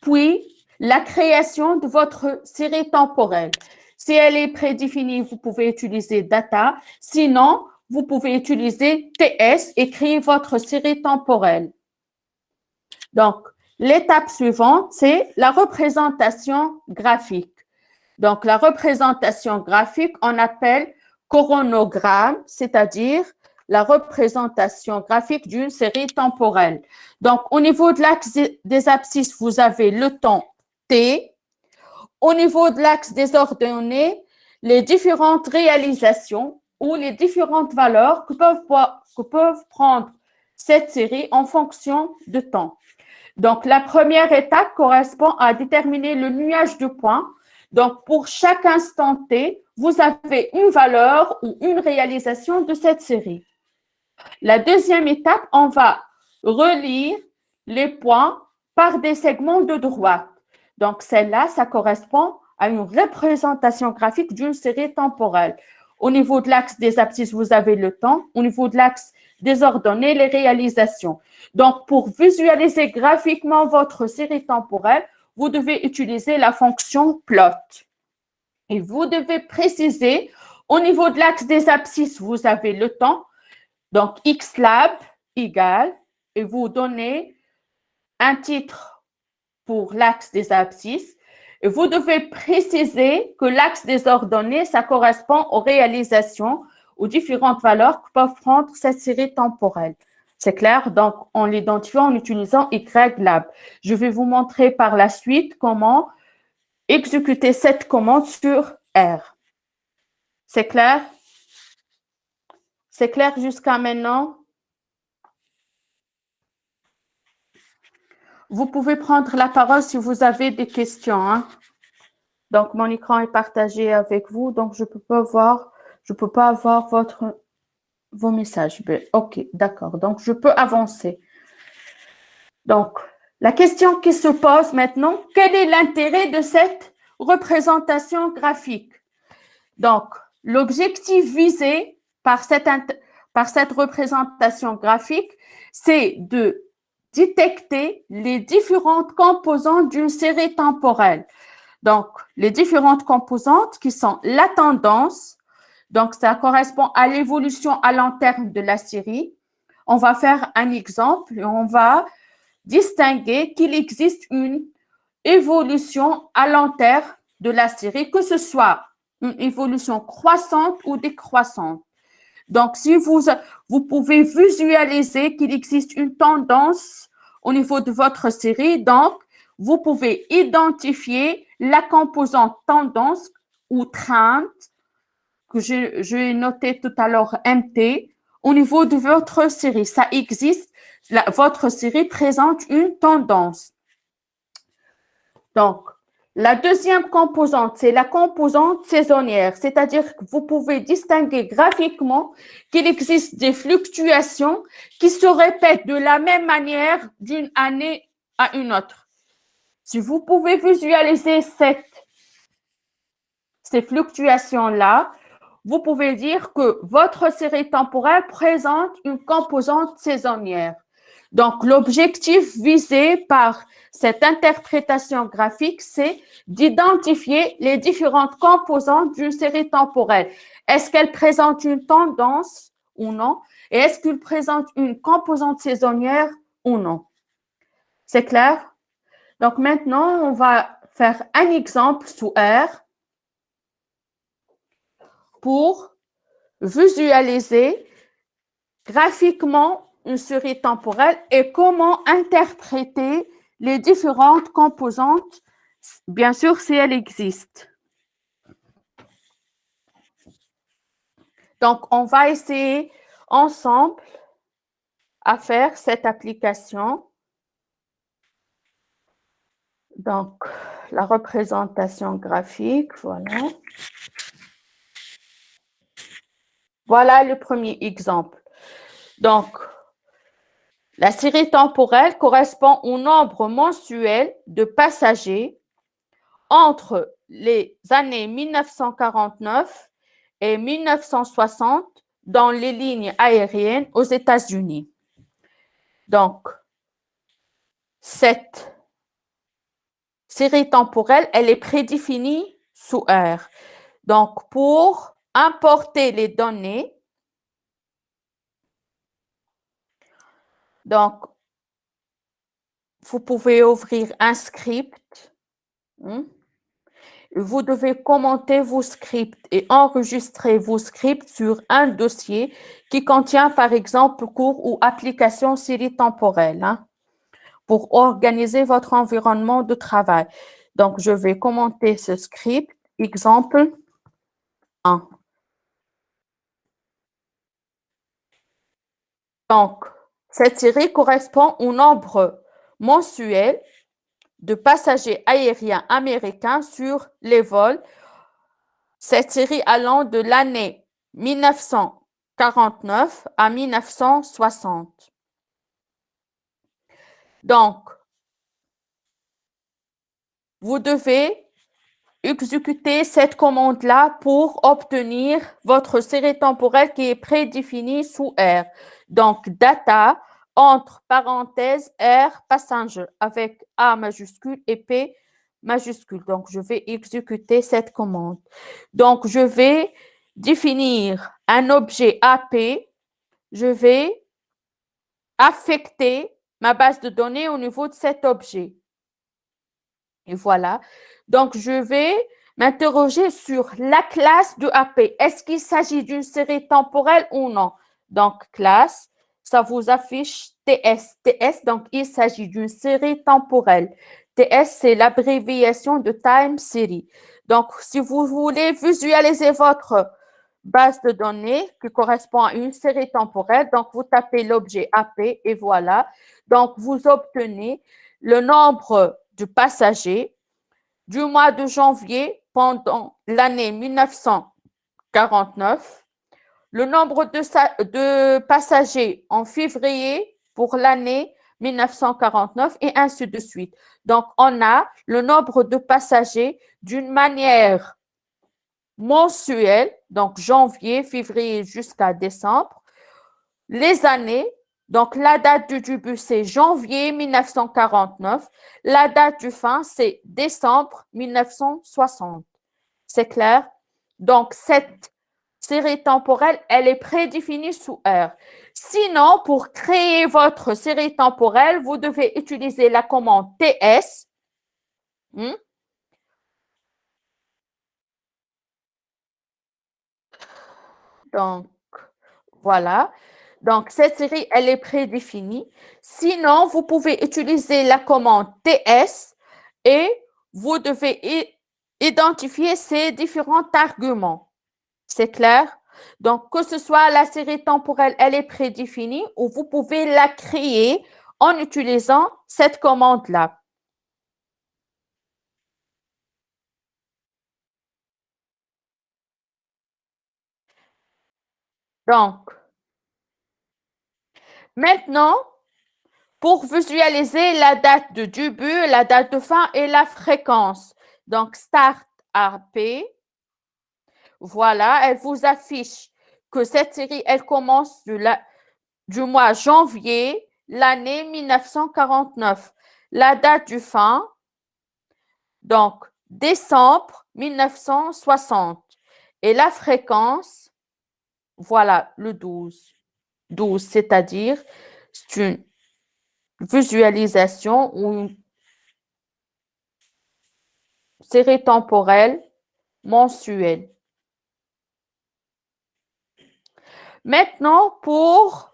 puis la création de votre série temporelle. Si elle est prédéfinie, vous pouvez utiliser data. Sinon, vous pouvez utiliser TS et créer votre série temporelle. Donc, l'étape suivante, c'est la représentation graphique. Donc, la représentation graphique, on appelle chronogramme, c'est-à-dire la représentation graphique d'une série temporelle. Donc, au niveau de l'axe des abscisses, vous avez le temps T. Au niveau de l'axe des ordonnées, les différentes réalisations ou les différentes valeurs que peuvent prendre cette série en fonction de temps. Donc, la première étape correspond à déterminer le nuage de points. Donc, pour chaque instant T, vous avez une valeur ou une réalisation de cette série. La deuxième étape, on va relire les points par des segments de droite. Donc, celle-là, ça correspond à une représentation graphique d'une série temporelle. Au niveau de l'axe des abscisses, vous avez le temps. Au niveau de l'axe des ordonnées, les réalisations. Donc, pour visualiser graphiquement votre série temporelle, vous devez utiliser la fonction plot. Et vous devez préciser, au niveau de l'axe des abscisses, vous avez le temps. Donc, xlab égale, et vous donnez un titre pour l'axe des abscisses. Et vous devez préciser que l'axe des ordonnées, ça correspond aux réalisations, aux différentes valeurs que peuvent prendre cette série temporelle. C'est clair? Donc, en l'identifiant en utilisant YLab. Je vais vous montrer par la suite comment exécuter cette commande sur R. C'est clair? C'est clair jusqu'à maintenant? Vous pouvez prendre la parole si vous avez des questions, hein. Donc, mon écran est partagé avec vous, donc je peux pas voir vos messages. OK, d'accord. Donc, je peux avancer. Donc, la question qui se pose maintenant, quel est l'intérêt de cette représentation graphique? Donc, l'objectif visé par cette représentation graphique, c'est de détecter les différentes composantes d'une série temporelle. Donc, les différentes composantes qui sont la tendance, donc ça correspond à l'évolution à long terme de la série. On va faire un exemple et on va distinguer qu'il existe une évolution à long terme de la série, que ce soit une évolution croissante ou décroissante. Donc, si vous pouvez visualiser qu'il existe une tendance au niveau de votre série, donc, vous pouvez identifier la composante tendance ou trend, que j'ai noté tout à l'heure MT, au niveau de votre série. Ça existe, votre série présente une tendance. Donc, la deuxième composante, c'est la composante saisonnière, c'est-à-dire que vous pouvez distinguer graphiquement qu'il existe des fluctuations qui se répètent de la même manière d'une année à une autre. Si vous pouvez visualiser ces fluctuations-là, vous pouvez dire que votre série temporelle présente une composante saisonnière. Donc, l'objectif visé par cette interprétation graphique, c'est d'identifier les différentes composantes d'une série temporelle. Est-ce qu'elle présente une tendance ou non? Et est-ce qu'elle présente une composante saisonnière ou non? C'est clair? Donc, maintenant, on va faire un exemple sous R pour visualiser graphiquement une série temporelle et comment interpréter les différentes composantes, bien sûr, si elles existent. Donc, on va essayer ensemble à faire cette application. Donc, la représentation graphique, voilà. Voilà le premier exemple. Donc, la série temporelle correspond au nombre mensuel de passagers entre les années 1949 et 1960 dans les lignes aériennes aux États-Unis. Donc, cette série temporelle, elle est prédéfinie sous R. Donc, pour importer les données, donc, vous pouvez ouvrir un script. Vous devez commenter vos scripts et enregistrer vos scripts sur un dossier qui contient, par exemple, cours ou application série temporelle, pour organiser votre environnement de travail. Donc, je vais commenter ce script. Exemple 1. Donc, cette série correspond au nombre mensuel de passagers aériens américains sur les vols. Cette série allant de l'année 1949 à 1960. Donc, vous devez exécuter cette commande-là pour obtenir votre série temporelle qui est prédéfinie sous R. Donc, data, entre parenthèses, R, passenger, avec A majuscule et P majuscule. Donc, je vais exécuter cette commande. Donc, je vais définir un objet AP. Je vais affecter ma base de données au niveau de cet objet. Et voilà. Donc, je vais m'interroger sur la classe de AP. Est-ce qu'il s'agit d'une série temporelle ou non? Donc, classe, ça vous affiche TS. TS, donc il s'agit d'une série temporelle. TS, c'est l'abréviation de Time Series. Donc, si vous voulez visualiser votre base de données qui correspond à une série temporelle, donc vous tapez l'objet AP et voilà. Donc, vous obtenez le nombre de passagers du mois de janvier pendant l'année 1949, le nombre de passagers en février pour l'année 1949 et ainsi de suite. Donc, on a le nombre de passagers d'une manière mensuelle, donc janvier, février jusqu'à décembre, les années. Donc, la date du début, c'est janvier 1949. La date du fin, c'est décembre 1960. C'est clair? Donc, cette série temporelle, elle est prédéfinie sous R. Sinon, pour créer votre série temporelle, vous devez utiliser la commande TS. Donc, voilà. Donc, cette série, elle est prédéfinie. Sinon, vous pouvez utiliser la commande TS et vous devez identifier ces différents arguments. C'est clair? Donc, que ce soit la série temporelle, elle est prédéfinie ou vous pouvez la créer en utilisant cette commande-là. Donc, maintenant, pour visualiser la date de début, la date de fin et la fréquence. Donc, Start RP. Voilà, elle vous affiche que cette série, elle commence du mois janvier, l'année 1949. La date du fin, donc décembre 1960. Et la fréquence, voilà, le 12. 12, c'est-à-dire, c'est une visualisation ou une série temporelle mensuelle. Maintenant, pour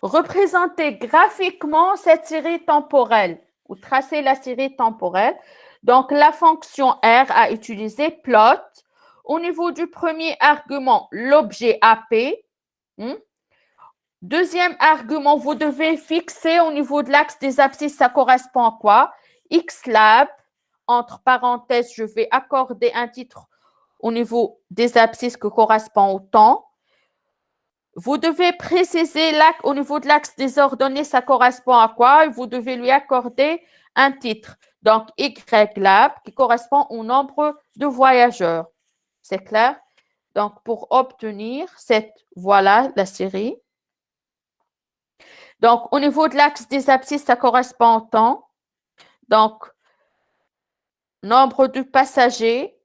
représenter graphiquement cette série temporelle ou tracer la série temporelle, donc la fonction R à utiliser, plot. Au niveau du premier argument, l'objet AP. Deuxième argument, vous devez fixer au niveau de l'axe des abscisses, ça correspond à quoi? Xlab, entre parenthèses, je vais accorder un titre au niveau des abscisses qui correspond au temps. Vous devez préciser au niveau de l'axe des ordonnées, ça correspond à quoi? Et vous devez lui accorder un titre. Donc, YLab, qui correspond au nombre de voyageurs. C'est clair? Donc, pour obtenir voilà la série. Donc, au niveau de l'axe des abscisses, ça correspond au temps. Donc, nombre de passagers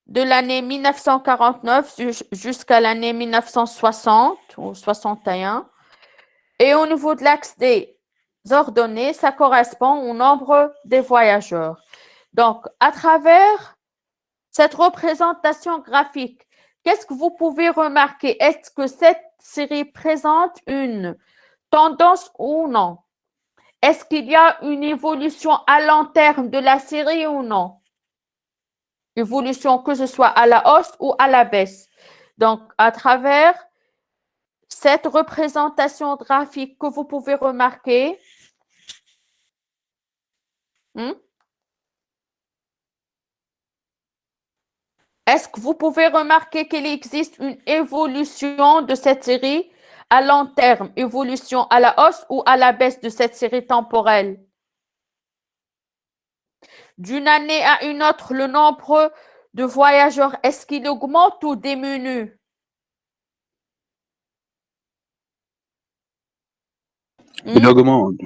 de l'année 1949 jusqu'à l'année 1960 ou 61. Et au niveau de l'axe des ordonnées, ça correspond au nombre des voyageurs. Donc, à travers cette représentation graphique, qu'est-ce que vous pouvez remarquer? Est-ce que cette série présente une tendance ou non? Est-ce qu'il y a une évolution à long terme de la série ou non? Évolution que ce soit à la hausse ou à la baisse. Donc, à travers cette représentation graphique que vous pouvez remarquer, Hmm? Est-ce que vous pouvez remarquer qu'il existe une évolution de cette série à long terme, évolution à la hausse ou à la baisse de cette série temporelle? D'une année à une autre, le nombre de voyageurs, est-ce qu'il augmente ou diminue? Il augmente.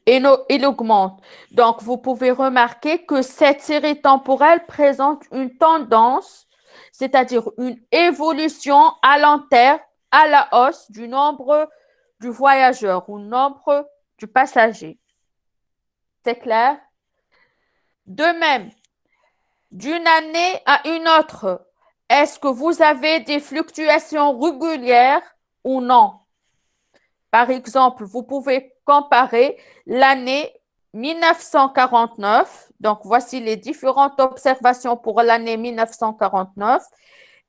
Il augmente. Donc, vous pouvez remarquer que cette série temporelle présente une tendance, c'est-à-dire une évolution à long terme, à la hausse du nombre du voyageur ou nombre du passager. C'est clair? De même, d'une année à une autre, est-ce que vous avez des fluctuations régulières ou non? Par exemple, vous pouvez comparer l'année 1949, donc voici les différentes observations pour l'année 1949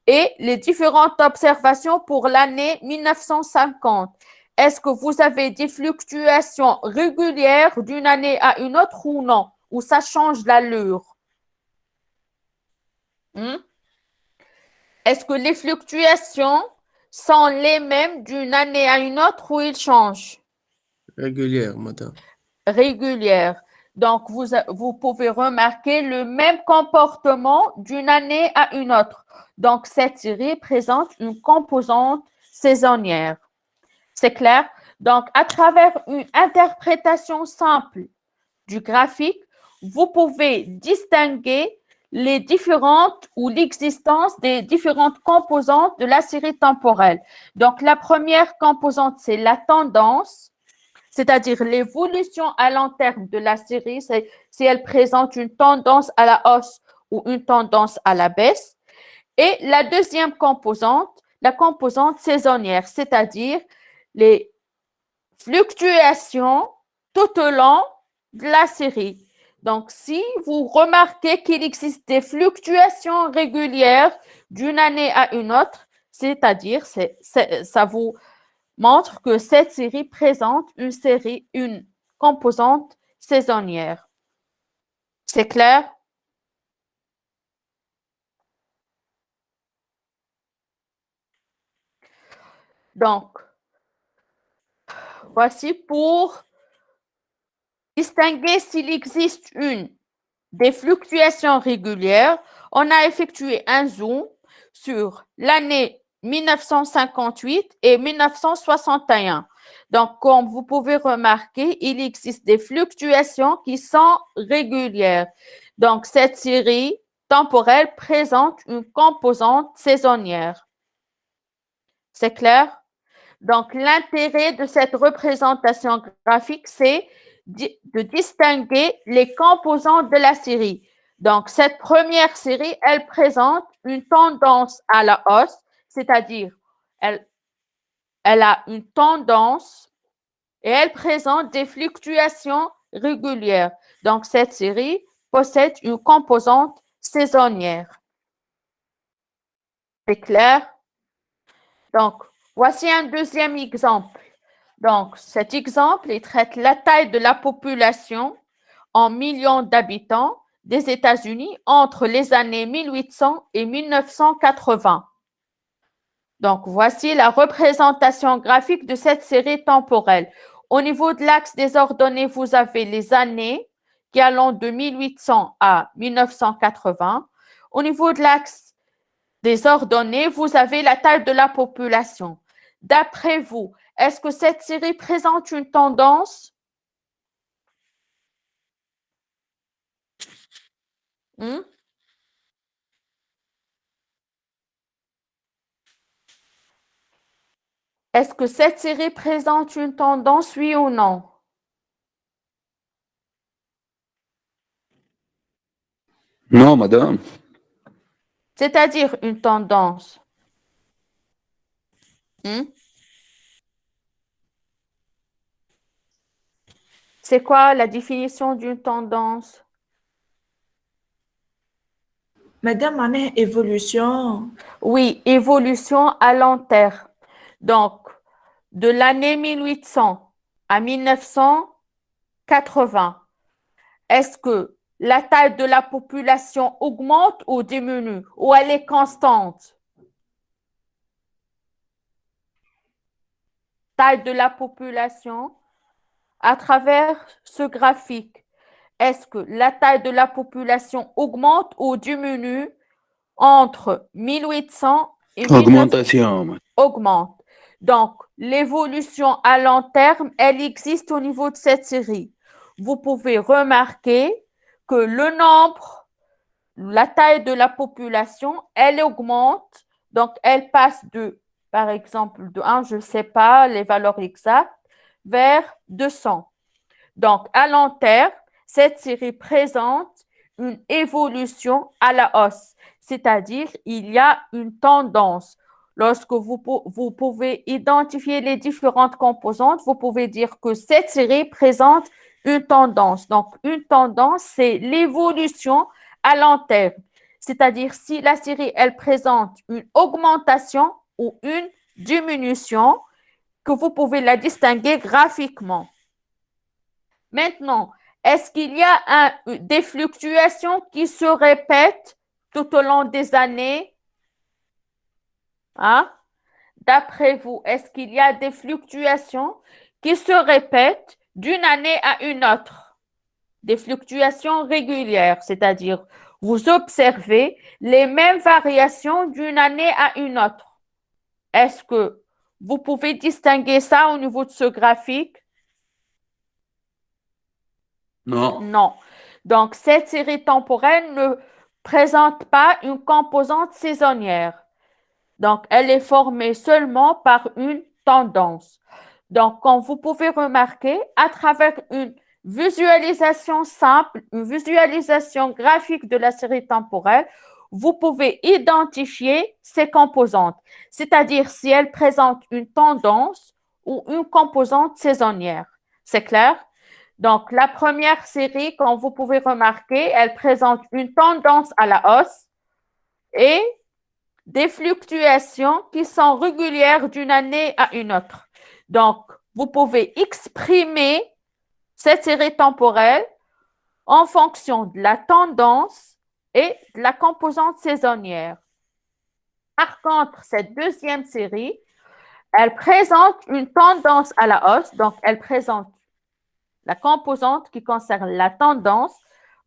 et les différentes observations pour l'année 1950. Est-ce que vous avez des fluctuations régulières d'une année à une autre ou non? Ou ça change d'allure? Est-ce que les fluctuations sont les mêmes d'une année à une autre ou ils changent? Régulière, madame. Régulière. Donc, vous pouvez remarquer le même comportement d'une année à une autre. Donc, cette série présente une composante saisonnière. C'est clair? Donc, à travers une interprétation simple du graphique, vous pouvez distinguer les différentes ou l'existence des différentes composantes de la série temporelle. Donc, la première composante, c'est la tendance, c'est-à-dire l'évolution à long terme de la série, si elle présente une tendance à la hausse ou une tendance à la baisse. Et la deuxième composante, la composante saisonnière, c'est-à-dire les fluctuations tout au long de la série. Donc, si vous remarquez qu'il existe des fluctuations régulières d'une année à une autre, c'est-à-dire ça vous montre que cette série présente une composante saisonnière. C'est clair? Donc, voici pour distinguer s'il existe des fluctuations régulières. On a effectué un zoom sur l'année 1958 et 1961. Donc, comme vous pouvez remarquer, il existe des fluctuations qui sont régulières. Donc, cette série temporelle présente une composante saisonnière. C'est clair? Donc, l'intérêt de cette représentation graphique, c'est de distinguer les composants de la série. Donc, cette première série, elle présente une tendance à la hausse, c'est-à-dire elle a une tendance et elle présente des fluctuations régulières. Donc, cette série possède une composante saisonnière. C'est clair? Donc, voici un deuxième exemple. Donc, cet exemple, il traite la taille de la population en millions d'habitants des États-Unis entre les années 1800 et 1980. Donc, voici la représentation graphique de cette série temporelle. Au niveau de l'axe des ordonnées, vous avez les années qui allant de 1800 à 1980. Au niveau de l'axe des ordonnées, vous avez la taille de la population. D'après vous, est-ce que cette série présente une tendance? Est-ce que cette série présente une tendance, oui ou non? Non, madame. C'est-à-dire une tendance. C'est quoi la définition d'une tendance? Madame, on est évolution. Oui, évolution à long terme. Donc, de l'année 1800 à 1980, est-ce que la taille de la population augmente ou diminue, ou elle est constante? Taille de la population à travers ce graphique. Est-ce que la taille de la population augmente ou diminue entre 1800 et 1900? Augmentation. Augmente. Donc, l'évolution à long terme, elle existe au niveau de cette série. Vous pouvez remarquer que le nombre, la taille de la population, elle augmente. Donc, elle passe par exemple, de 1, je ne sais pas les valeurs exactes, vers 200. Donc, à long terme, cette série présente une évolution à la hausse, c'est-à-dire il y a une tendance. Lorsque vous pouvez identifier les différentes composantes, vous pouvez dire que cette série présente une tendance. Donc, une tendance, c'est l'évolution à long terme. C'est-à-dire si la série, elle présente une augmentation ou une diminution, que vous pouvez la distinguer graphiquement. Maintenant, est-ce qu'il y a des fluctuations qui se répètent tout au long des années? Hein? D'après vous, est-ce qu'il y a des fluctuations qui se répètent d'une année à une autre? Des fluctuations régulières, c'est-à-dire vous observez les mêmes variations d'une année à une autre. Est-ce que vous pouvez distinguer ça au niveau de ce graphique? Non. Non. Donc, cette série temporelle ne présente pas une composante saisonnière. Donc, elle est formée seulement par une tendance. Donc, comme vous pouvez remarquer, à travers une visualisation simple, une visualisation graphique de la série temporelle, vous pouvez identifier ces composantes, c'est-à-dire si elles présentent une tendance ou une composante saisonnière. C'est clair? Donc, la première série, comme vous pouvez remarquer, elle présente une tendance à la hausse et des fluctuations qui sont régulières d'une année à une autre. Donc, vous pouvez exprimer cette série temporelle en fonction de la tendance et de la composante saisonnière. Par contre, cette deuxième série, elle présente une tendance à la hausse, donc elle présente la composante qui concerne la tendance.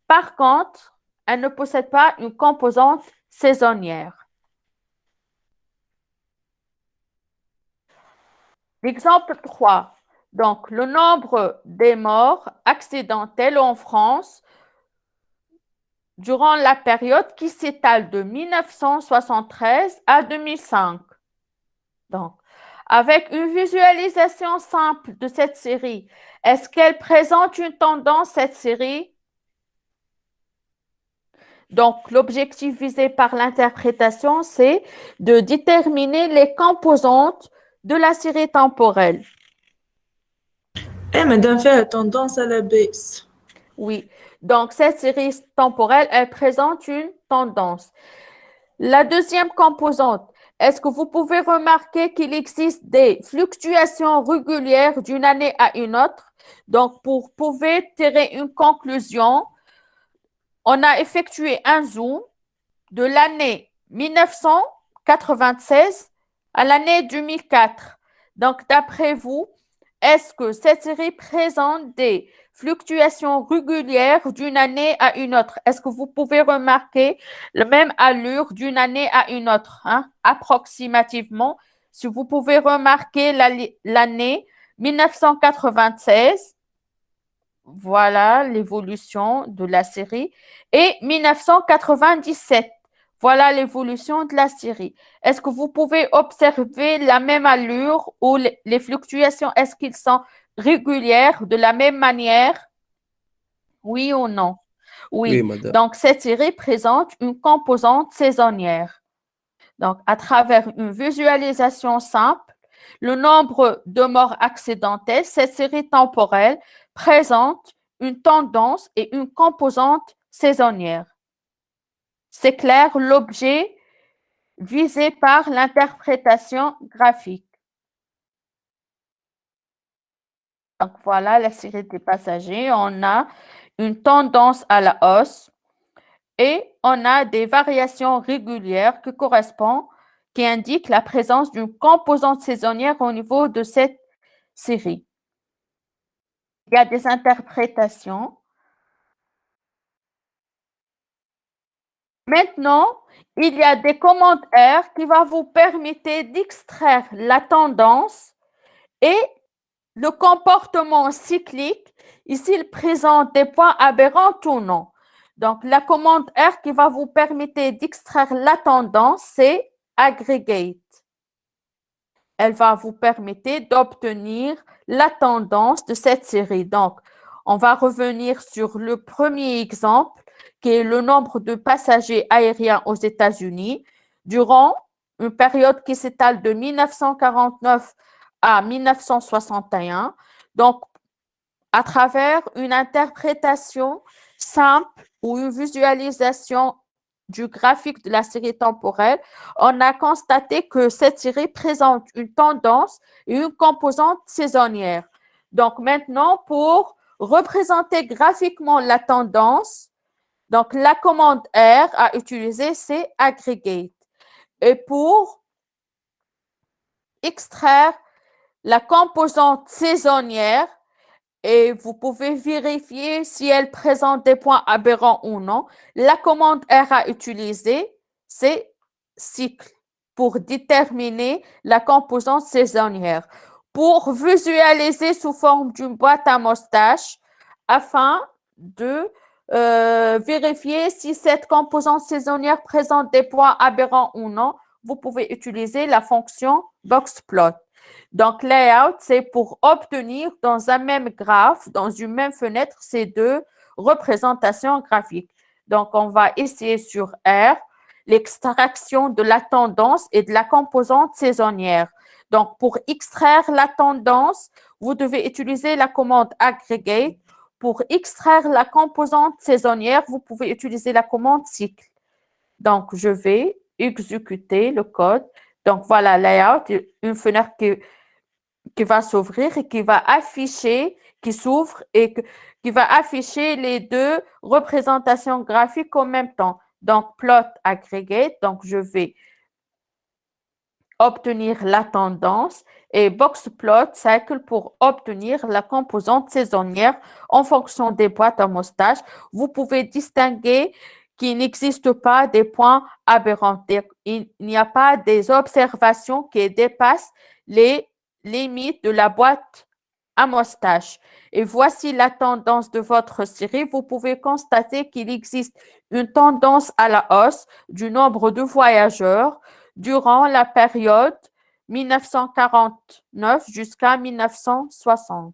Par contre, elle ne possède pas une composante saisonnière. L'exemple 3. Donc, le nombre des morts accidentels en France durant la période qui s'étale de 1973 à 2005. Donc, avec une visualisation simple de cette série, est-ce qu'elle présente une tendance, cette série? Donc, l'objectif visé par l'interprétation, c'est de déterminer les composantes de la série temporelle. Eh, madame fait la tendance à la baisse. Oui, donc cette série temporelle, elle présente une tendance. La deuxième composante, est-ce que vous pouvez remarquer qu'il existe des fluctuations régulières d'une année à une autre? Donc, pour pouvoir tirer une conclusion, on a effectué un zoom de l'année 1996 à l'année 2004. Donc, d'après vous, est-ce que cette série présente des fluctuations régulières d'une année à une autre? Est-ce que vous pouvez remarquer la même allure d'une année à une autre, hein, approximativement? Si vous pouvez remarquer l'année 1996, voilà l'évolution de la série, et 1997. Voilà l'évolution de la série. Est-ce que vous pouvez observer la même allure ou les fluctuations, est-ce qu'ils sont régulières de la même manière? Oui ou non? Oui, Oui. madame. Donc, cette série présente une composante saisonnière. Donc, à travers une visualisation simple, le nombre de morts accidentelles, cette série temporelle présente une tendance et une composante saisonnière. C'est clair, l'objet visé par l'interprétation graphique. Donc voilà la série des passagers. On a une tendance à la hausse et on a des variations régulières qui indiquent la présence d'une composante saisonnière au niveau de cette série. Il y a des interprétations. Maintenant, il y a des commandes R qui vont vous permettre d'extraire la tendance et le comportement cyclique, ici, il présente des points aberrants ou non. Donc, la commande R qui va vous permettre d'extraire la tendance, c'est aggregate. Elle va vous permettre d'obtenir la tendance de cette série. Donc, on va revenir sur le premier exemple, qui est le nombre de passagers aériens aux États-Unis durant une période qui s'étale de 1949 à 1961. Donc, à travers une interprétation simple ou une visualisation du graphique de la série temporelle, on a constaté que cette série présente une tendance et une composante saisonnière. Donc maintenant, pour représenter graphiquement la tendance, donc la commande R à utiliser, c'est aggregate. Et pour extraire la composante saisonnière, et vous pouvez vérifier si elle présente des points aberrants ou non. La commande R à utiliser, c'est cycle pour déterminer la composante saisonnière. Pour visualiser sous forme d'une boîte à moustache afin de vérifier si cette composante saisonnière présente des points aberrants ou non, vous pouvez utiliser la fonction boxplot. Donc, layout, c'est pour obtenir dans un même graphe, dans une même fenêtre, ces deux représentations graphiques. Donc, on va essayer sur R l'extraction de la tendance et de la composante saisonnière. Donc, pour extraire la tendance, vous devez utiliser la commande aggregate. Pour extraire la composante saisonnière, vous pouvez utiliser la commande cycle. Donc, je vais exécuter le code. Donc, voilà, layout, une fenêtre qui va s'ouvrir et qui va afficher, qui s'ouvre et qui va afficher les deux représentations graphiques en même temps. Donc, plot aggregate, donc je vais obtenir la tendance et boxplot cycle pour obtenir la composante saisonnière en fonction des boîtes à moustache. Vous pouvez distinguer qu'il n'existe pas des points aberrants. Il n'y a pas des observations qui dépassent les limites de la boîte à moustache. Et voici la tendance de votre série. Vous pouvez constater qu'il existe une tendance à la hausse du nombre de voyageurs durant la période 1949 jusqu'à 1960.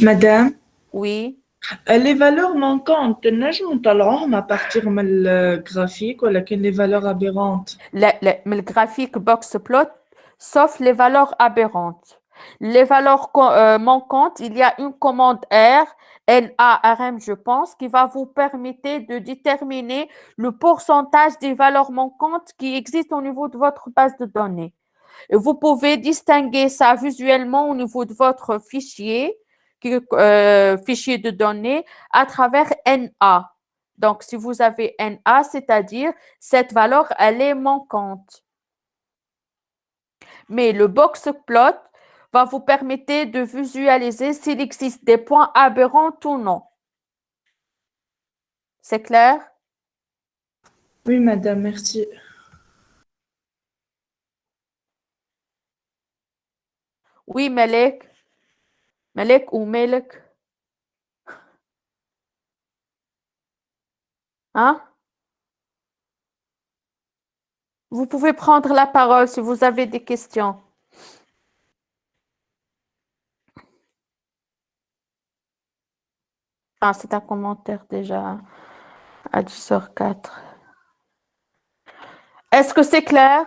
Madame, Oui. les valeurs manquantes, نجم نطلعوهم à partir من الجرافيك ولكن les valeurs aberrantes. Mais le graphique boxplot, sauf les valeurs aberrantes. Les valeurs manquantes, il y a une commande R, NARM, je pense, qui va vous permettre de déterminer le pourcentage des valeurs manquantes qui existent au niveau de votre base de données. Et vous pouvez distinguer ça visuellement au niveau de votre fichier, fichier de données, à travers NA. Donc, si vous avez NA, c'est-à-dire cette valeur, elle est manquante. Mais le boxplot va vous permettre de visualiser s'il existe des points aberrants ou non. C'est clair? Oui, madame, merci. Oui, Melek. Melek ou Melek? Hein? Vous pouvez prendre la parole si vous avez des questions. Ah, c'est un commentaire déjà à 10h04. Est-ce que c'est clair?